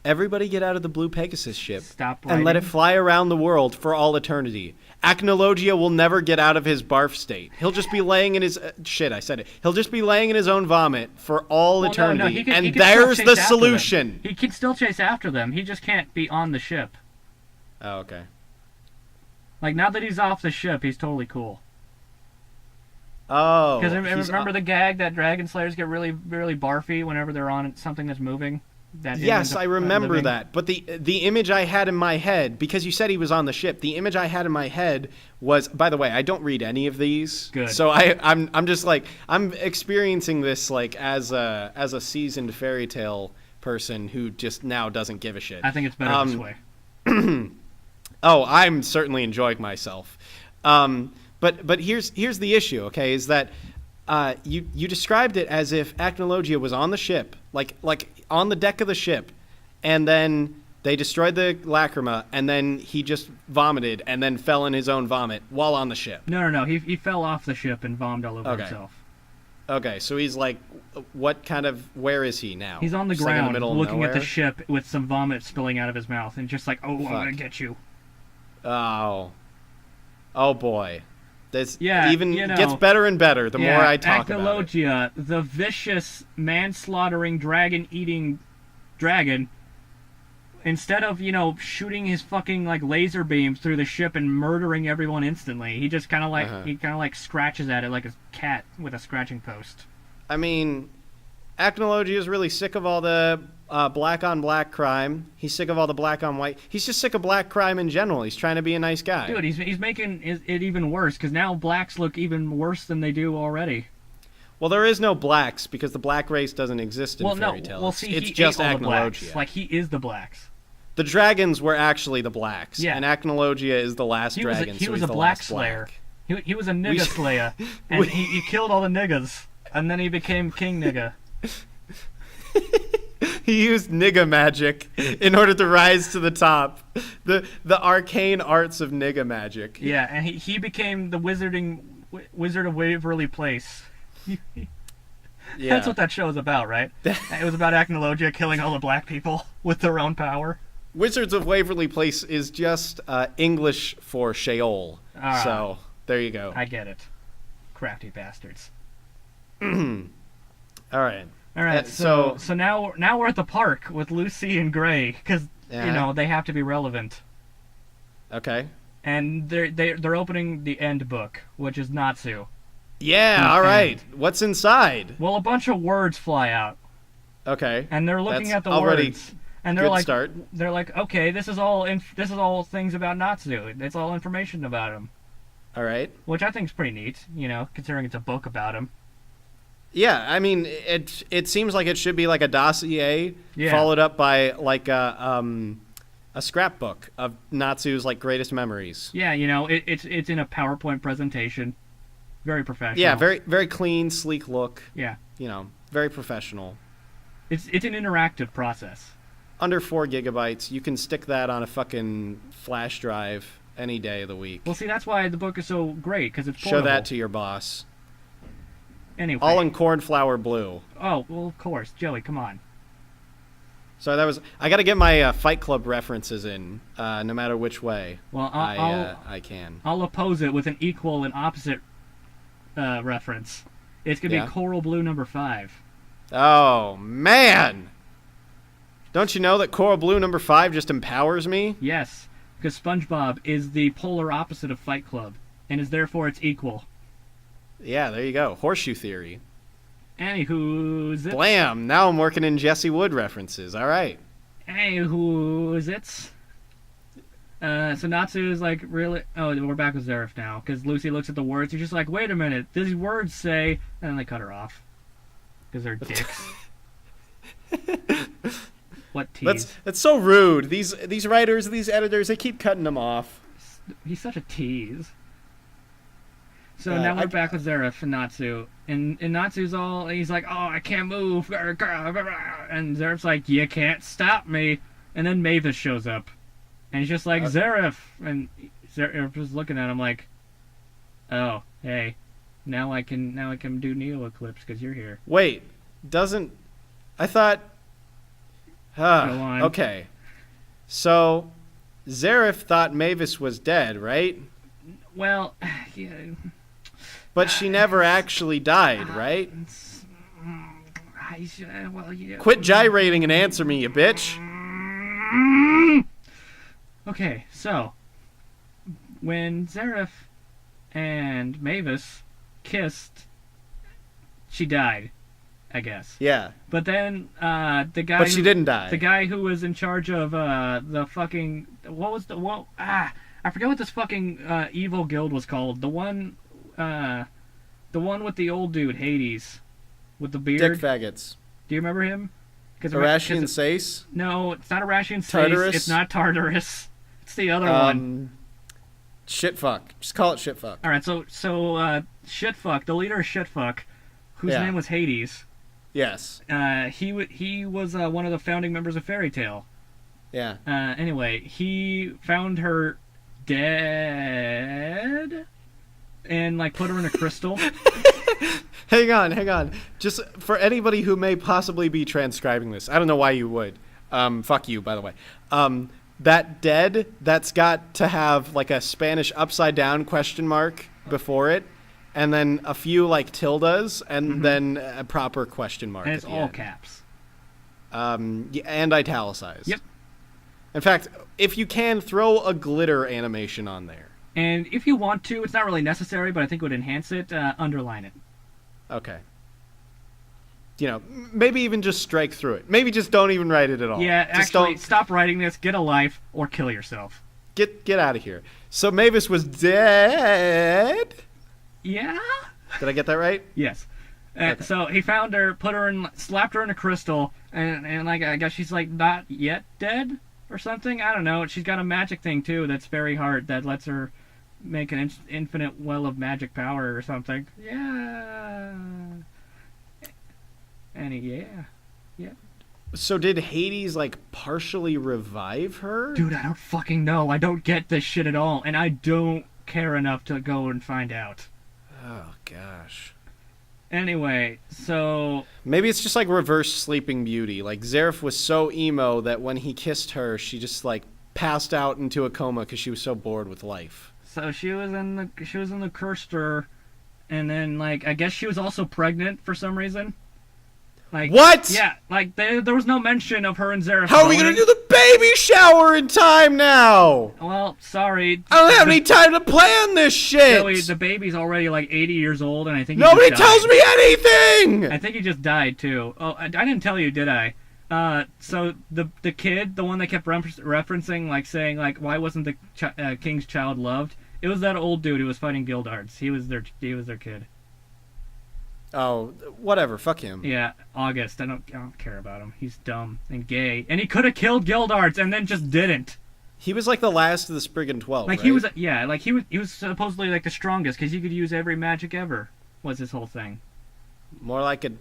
Everybody get out of the blue Pegasus ship Stop and let it writing. fly around the world for all eternity. Acnologia will never get out of his barf state. He'll just be laying in his shit. I said it. He'll just be laying in his own vomit for all Well, eternity. no, he can and still there's chase the after solution. them. He can still chase after them. He just can't be on the ship. Oh, okay. Like, now that he's off the ship, he's totally cool. Oh, Because he's remember the gag that dragon slayers get really, really barfy whenever they're on something that's moving? That Yes, isn't I remember living? that. But the image I had in my head, because you said he was on the ship, the image I had in my head was. By the way, I don't read any of these. Good. So I'm just like I'm experiencing this like as a seasoned fairy tale person who just now doesn't give a shit. I think it's better this way. Oh, I'm certainly enjoying myself. But here's the issue, okay, is that you described it as if Acnologia was on the ship, like on the deck of the ship, and then they destroyed the lacrima, and then he just vomited and then fell in his own vomit while on the ship. No. He fell off the ship and vomed all over himself. Okay, so he's like, where is he now? He's on the Just like in ground middle of looking at the nowhere? ship with some vomit spilling out of his mouth and just like, oh, I'm going to get you. Oh boy. This Yeah, even you know, gets better and better the more I talk about it. Acnologia, the vicious, man-slaughtering, dragon-eating dragon, instead of, shooting his fucking, like, laser beams through the ship and murdering everyone instantly, he just kind of like, scratches at it like a cat with a scratching post. I mean, Acnologia is really sick of all the black-on-black crime. He's sick of all the black-on-white. He's just sick of black crime in general. He's trying to be a nice guy. Dude, he's making it even worse, because now blacks look even worse than they do already. Well, there is no blacks, because the black race doesn't exist in Well, fairy no, tales. well, see, it's he just ate all the blacks. Acnologia. Like, he is the blacks. The dragons were actually the blacks, Yeah. and Acnologia is the last He dragon, was so a he's the black last slayer. black. He was a nigga slayer, and he killed all the niggas, and then he became king nigga. He used nigga magic in order to rise to the top. The arcane arts of nigga magic. Yeah, and he became the Wizard of Waverly Place. Yeah. That's what that show is about, right? It was about Acnologia killing all the black people with their own power. Wizards of Waverly Place is just English for Sheol. Ah. So, there you go. I get it. Crafty bastards. All right. All right, so now we're at the park with Lucy and Gray because they have to be relevant, Okay. and they're opening the end book, which is Natsu. Yeah, all right. What's inside? Well, a bunch of words fly out, Okay. and they're looking That's at the already words, and they're good like, start. okay, this is all things about Natsu. It's all information about him, All right. which I think is pretty neat, considering it's a book about him. Yeah, I mean, it seems like it should be like a dossier Yeah. followed up by like a scrapbook of Natsu's like greatest memories. Yeah, it's in a PowerPoint presentation, very professional. Yeah, very very clean, sleek look. Yeah, Very professional. it's an interactive process. Under 4 gigabytes, you can stick that on a fucking flash drive any day of the week. Well, see, that's why the book is so great, because it's portable. Show that to your boss. Anyway. All in cornflower blue. Oh, well, of course. Joey, come on. So I got to get my Fight Club references in, no matter which way. Well, I can. I'll oppose it with an equal and opposite reference. It's going to be Coral Blue number 5. Oh, man! Don't you know that Coral Blue number 5 just empowers me? Yes, because SpongeBob is the polar opposite of Fight Club, and is therefore its equal. Yeah, there you go. Horseshoe theory. Anywho's it? Blam! Now I'm working in Jesse Wood references. All right. Anywho's it? So Natsu is like, really? Oh, we're back with Zareth now, because Lucy looks at the words. She's just like, wait a minute, these words say... And then they cut her off. Because they're dicks. What tease. That's so rude. These writers, these editors, they keep cutting them off. He's such a tease. So now we're back with Zareth and Natsu. And Natsu's he's like, oh, I can't move. And Zareth's like, you can't stop me. And then Mavis shows up. And he's just like, Zareth. And Zareth was looking at him like, oh, hey, now I can do Neo Eclipse because you're here. Wait, I thought Go on. Okay. So, Zareth thought Mavis was dead, right? Well, yeah. But she never actually died, right? Well, yeah. Quit gyrating and answer me, you bitch. Okay, so when Zareth and Mavis kissed, she died, I guess. Yeah. But then the guy. But she didn't die. The guy who was in charge of the fucking I forget what this fucking evil guild was called. The one with the old dude, Hades, with the beard. Dick faggots. Do you remember him? Arashian Sace? No, it's not Arashian Sace. Tartarus? It's not Tartarus. It's the other one. Shitfuck. Just call it shitfuck. All right, so Shitfuck, the leader of Shitfuck, whose name was Hades. Yes. He was one of the founding members of Fairy Tail. Yeah. Anyway, he found her dead and like put her in a crystal. Hang on. Just for anybody who may possibly be transcribing this, I don't know why you would. Fuck you, by the way. That dead, that's got to have like a Spanish upside down question mark before it, and then a few like tildes, and then a proper question mark. And it's at the all end. caps. And italicized. Yep. In fact, if you can, throw a glitter animation on there. And if you want to, it's not really necessary, but I think it would enhance it, underline it. Okay. Maybe even just strike through it. Maybe just don't even write it at all. Yeah, just actually, stop writing this, get a life, or kill yourself. Get out of here. So Mavis was dead? Yeah? Did I get that right? Yes. Okay. So he found her, slapped her in a crystal, and like I guess she's like not yet dead or something. I don't know. She's got a magic thing too that's very hard that lets her make an infinite well of magic power or something. Yeah. Yeah. So did Hades like partially revive her? Dude, I don't fucking know. I don't get this shit at all, and I don't care enough to go and find out. Oh gosh. Anyway, so maybe it's just like reverse Sleeping Beauty. Like Zareth was so emo that when he kissed her, she just like passed out into a coma because she was so bored with life. So she was in the Kirster, and then like I guess she was also pregnant for some reason. Like what? Yeah, like there was no mention of her and Zareth. How are we gonna do the baby shower in time now? Well, sorry. I don't have any time to plan this shit. Joey, the baby's already like 80 years old, and I think nobody tells me anything. I think he just died too. Oh, I didn't tell you, did I? So the kid, the one they kept referencing, like saying like why wasn't the king's child loved? It was that old dude who was fighting Guildards. He was their kid. Oh, whatever. Fuck him. Yeah, August. I don't care about him. He's dumb and gay, and he could have killed Guildards and then just didn't. He was like the last of the Spriggan 12. Like right? he was supposedly like the strongest because he could use every magic ever. Was his whole thing. More like a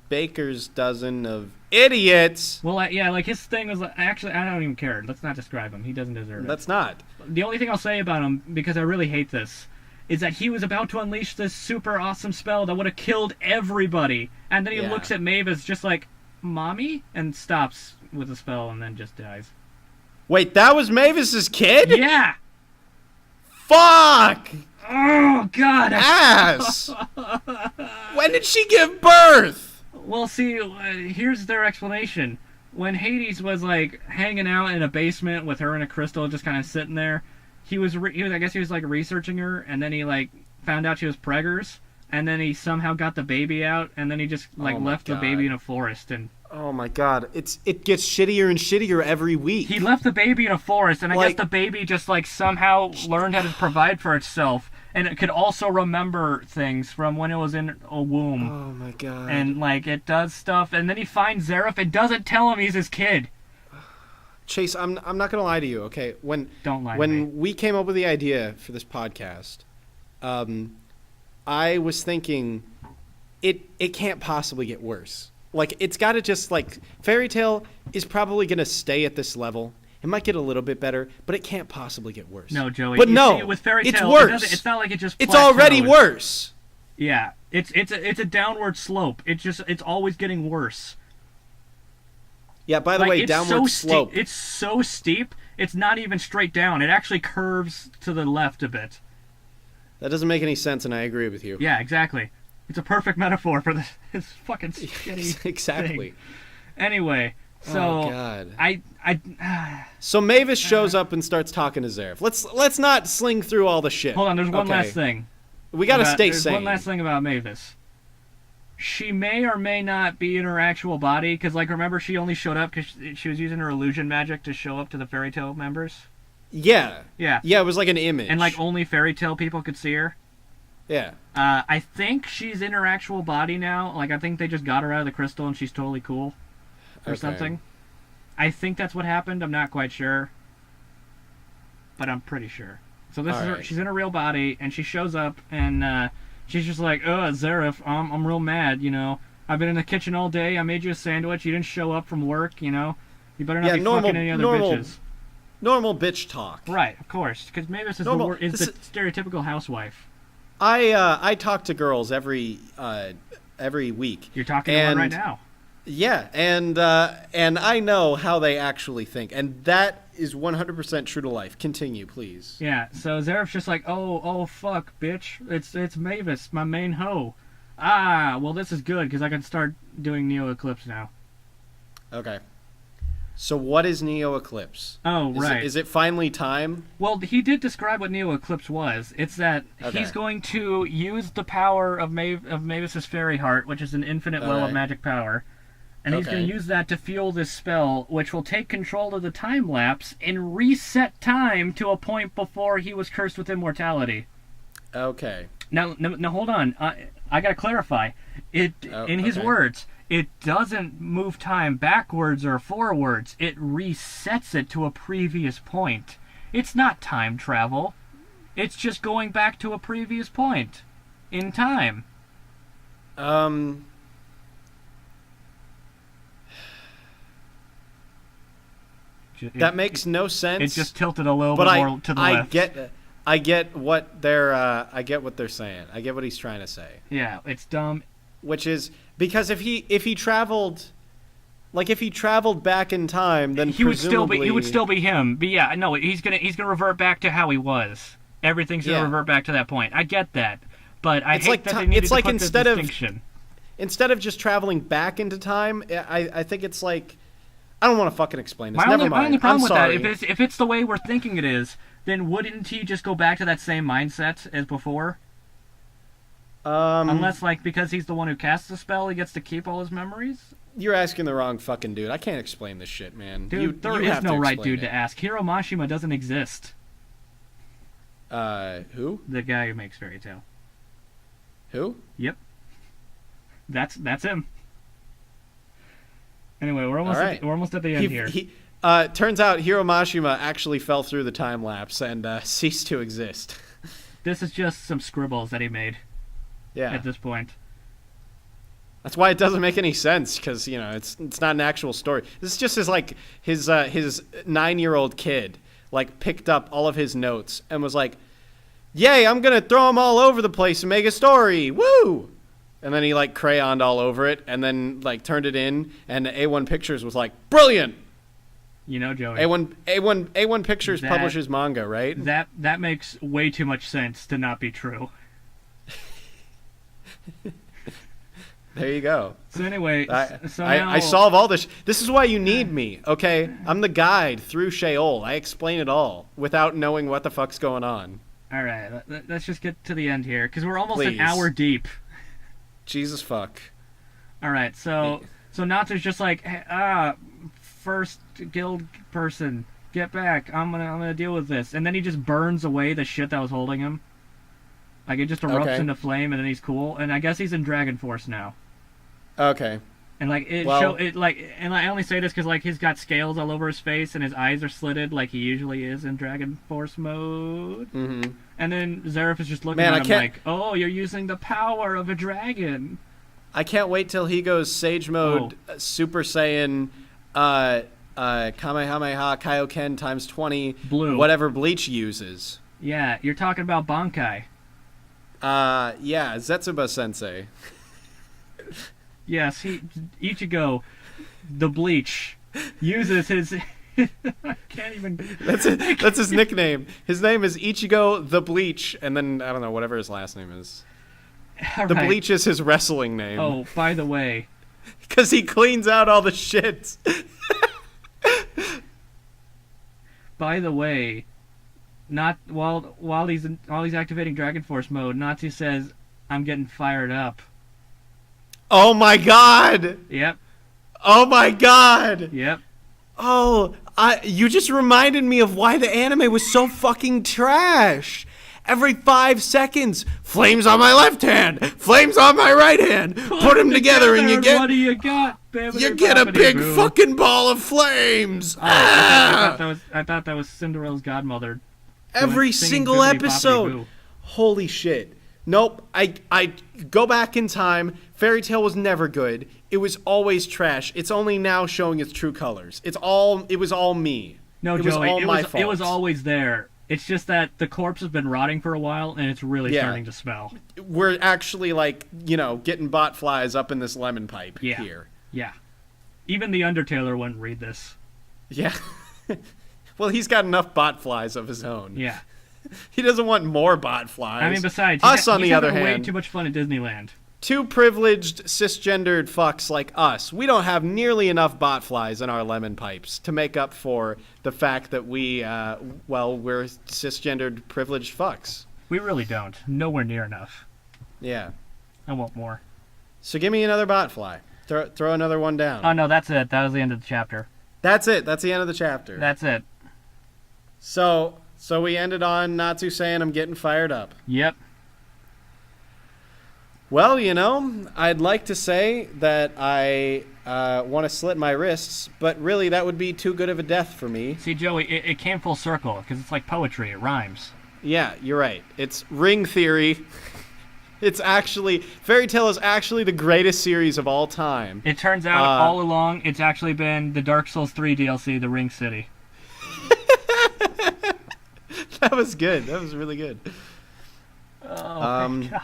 baker's dozen of idiots. Well, like his thing was actually I don't even care. Let's not describe him. He doesn't deserve it. Let's not. The only thing I'll say about him, because I really hate this, is that he was about to unleash this super awesome spell that would have killed everybody, and then he looks at Mavis just like, "Mommy," and stops with the spell and then just dies. Wait, that was Mavis's kid? Yeah. Fuck. Oh God. Ass. When did she give birth? Well, see, here's their explanation. When Hades was like hanging out in a basement with her and a crystal, just kind of sitting there, he was I guess he was like researching her, and then he like found out she was preggers, and then he somehow got the baby out, and then he just like left the baby in a forest. And oh my God, it gets shittier and shittier every week. He left the baby in a forest, and I guess the baby just like somehow learned how to provide for itself, and it could also remember things from when it was in a womb. Oh my God. And like it does stuff, and then he finds Zareth and doesn't tell him he's his kid. Chase, I'm not gonna lie to you, okay? Don't lie to me. When we came up with the idea for this podcast, I was thinking it can't possibly get worse. Like it's got to just like Fairy Tail is probably gonna stay at this level. It might get a little bit better, but it can't possibly get worse. No, Joey. But see, with Fairy Tail, it's worse. It's not like it just. It's already worse. Yeah, it's a downward slope. It's always getting worse. Yeah, by the Like, way, it's downward so slope. It's so steep. It's not even straight down. It actually curves to the left a bit. That doesn't make any sense, and I agree with you. Yeah, exactly. It's a perfect metaphor for this fucking shitty Exactly. thing. Anyway, so Oh, God. I So Mavis shows up and starts talking to Zareth. Let's not sling through all the shit. hold on. There's one Okay. last thing. We gotta stay There's sane. one last thing about Mavis. She may or may not be in her actual body, because, like, remember, she only showed up because she was using her illusion magic to show up to the fairy tale members? Yeah. Yeah. Yeah, it was like an image. And, like, only fairy tale people could see her? Yeah. I think she's in her actual body now. Like, I think they just got her out of the crystal and she's totally cool. Or Okay. something. I think that's what happened. I'm not quite sure. But I'm pretty sure. So this is her, Alright. she's in her real body, and she shows up, and she's just like, "Oh, Zareth, I'm real mad, you know. I've been in the kitchen all day. I made you a sandwich. You didn't show up from work, you know. You better not Yeah, be normal- fucking any other normal- bitches." Normal bitch talk. Right, of course, because Mavis is Normal- the this stereotypical housewife. I talk to girls every week. You're talking to one And- right now. Yeah, and I know how they actually think, and that is 100% true to life. Continue, please. Yeah, so Zareth's just like, oh, fuck, bitch. It's Mavis, my main hoe. Ah, well, this is good, because I can start doing Neo Eclipse now. Okay. So what is Neo Eclipse? Oh, right. Is it finally time? Well, he did describe what Neo Eclipse was. It's that Okay. he's going to use the power of Mavis's fairy heart, which is an infinite well of Alright. magic power, and he's Okay. going to use that to fuel this spell, which will take control of the time lapse and reset time to a point before he was cursed with immortality. Okay. Now, hold on. I gotta clarify. In his okay. words, it doesn't move time backwards or forwards. It resets it to a previous point. It's not time travel. It's just going back to a previous point in time. That makes no sense. It just tilted a little but bit more to the left. I get what they're saying. I get what he's trying to say. Yeah, it's dumb. Which is because if he traveled back in time, then He would still presumably be him. But yeah, no, he's gonna revert back to how he was. Everything's gonna Yeah. revert back to that point. I get that, but I It's hate like that ti- they needed it's to like put instead this of- distinction. instead of just traveling back into time, I think it's like I don't want to fucking explain this. My Never only mind. problem I'm with sorry. that, if it's the way we're thinking it is, then wouldn't he just go back to that same mindset as before? Unless, like, because he's the one who casts the spell, he gets to keep all his memories? You're asking the wrong fucking dude. I can't explain this shit, man. Dude, there you is have no to right explain dude to it. ask. Hiro Mashima doesn't exist. Who? The guy who makes Fairy Tail. Who? Yep. That's him. Anyway, we're almost All right. we're almost at the end here. Turns out Hiro Mashima actually fell through the time lapse and ceased to exist. This is just some scribbles that he made Yeah. at this point. That's why it doesn't make any sense, because it's not an actual story. This is just his 9-year-old kid picked up all of his notes and was like, "Yay, I'm gonna throw them all over the place and make a story, woo!" And then he crayoned all over it and then turned it in, and A1 Pictures was like, "Brilliant." You know, Joey. A1 Pictures publishes manga, right? That makes way too much sense to not be true. There you go. So anyway, I now solve all this. This is why you need me, okay? I'm the guide through Sheol. I explain it all without knowing what the fuck's going on. All right, let's just get to the end here because we're almost Please. an hour deep. Jesus fuck. All right, so Natsu's just like, hey, first guild person, get back. I'm gonna deal with this, and then he just burns away the shit that was holding him. It just erupts Okay. into flame, and then he's cool. And I guess he's in Dragon Force now. Okay. And I only say this because he's got scales all over his face and his eyes are slitted like he usually is in Dragon Force mode. Mm-hmm. And then Zareth is just looking Man, at I him can't- like, "Oh, you're using the power of a dragon." I can't wait till he goes Sage Mode, Super Saiyan, Kamehameha Kaioken times 20, Blue. whatever Bleach uses. Yeah, you're talking about Bankai. Yeah, Zetsuba Sensei. Yes, Ichigo, the Bleach, uses his. I can't even. That's his nickname. His name is Ichigo the Bleach, and then I don't know whatever his last name is. All The right. Bleach is his wrestling name. Oh, by the way, Because he cleans out all the shit. not while he's activating Dragon Force mode, Natsu says, "I'm getting fired up." Oh my god! Yep. Oh my god! Yep. Oh, you just reminded me of why the anime was so fucking trash. Every 5 seconds, flames on my left hand, flames on my right hand. Put them together and you What get do you got? you get a big fucking ball of flames. Oh, I thought that was Cinderella's godmother. Every singing single Bibbidi Bobbidi episode. Boo. Holy shit. Nope. I go back in time. Fairy Tail was never good. It was always trash. It's only now showing its true colors. It was all me. No, it Joey, was all my it fault. was always there. It's just that the corpse has been rotting for a while, and it's really Yeah. starting to smell. We're actually getting bot flies up in this lemon pipe Yeah. here. Yeah. Even the Undertaler wouldn't read this. Yeah. Well, he's got enough bot flies of his own. Yeah. He doesn't want more bot flies. I mean, besides, us on he's the other having way hand, too much fun at Disneyland. two privileged cisgendered fucks like us, we don't have nearly enough bot flies in our lemon pipes to make up for the fact that we're cisgendered privileged fucks. We really don't. Nowhere near enough. Yeah. I want more. So give me another bot fly. Throw another one down. Oh, no, that's it. That was the end of the chapter. That's it. That's the end of the chapter. That's it. So we ended on Natsu saying I'm getting fired up. Yep. Well, I'd like to say that I want to slit my wrists, but really that would be too good of a death for me. See, Joey, it came full circle, because it's like poetry. It rhymes. Yeah, you're right. It's ring theory. It's actually... Fairy Tail is actually the greatest series of all time. It turns out, all along, it's actually been the Dark Souls 3 DLC, The Ring City. That was good. That was really good. Oh, my God.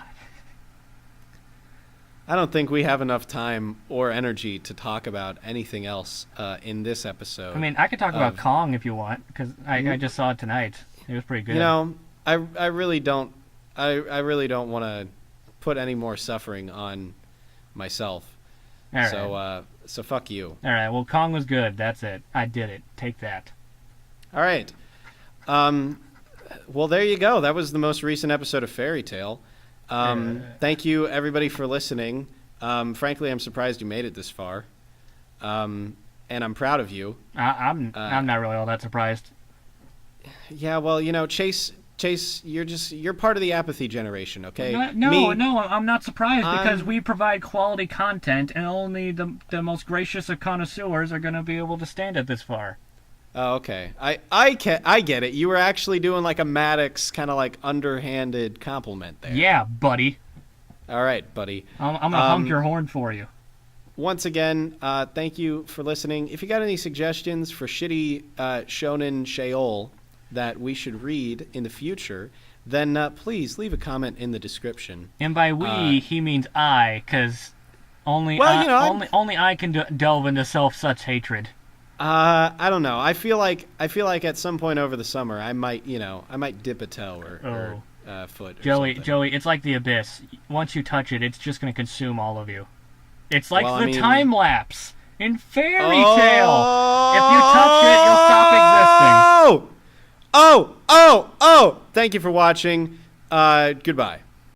I don't think we have enough time or energy to talk about anything else in this episode. I mean, I could talk about Kong if you want, because I just saw it tonight. It was pretty good. I really don't want to put any more suffering on myself. All right. So fuck you. All right. Well, Kong was good. That's it. I did it. Take that. All right. Well, there you go. That was the most recent episode of Fairy Tail. Thank you, everybody, for listening. Frankly, I'm surprised you made it this far. And I'm proud of you. I'm not really all that surprised. Yeah, well, Chase, you're part of the apathy generation, okay? No, I'm not surprised because we provide quality content, and only the most gracious of connoisseurs are going to be able to stand it this far. Oh, okay. I get it. You were actually doing like a Maddox kind of like underhanded compliment there. Yeah, buddy. All right, buddy. I'm going to honk your horn for you. Once again, thank you for listening. If you got any suggestions for shitty Shounen Sheol that we should read in the future, then please leave a comment in the description. And by we, he means I, because only I can delve into such hatred. I don't know. I feel like at some point over the summer, I might dip a toe or foot. Or Joey, it's like the abyss. Once you touch it, it's just going to consume all of you. It's like time lapse in Fairy Tail. If you touch it, you'll stop existing. Oh! Thank you for watching. Goodbye.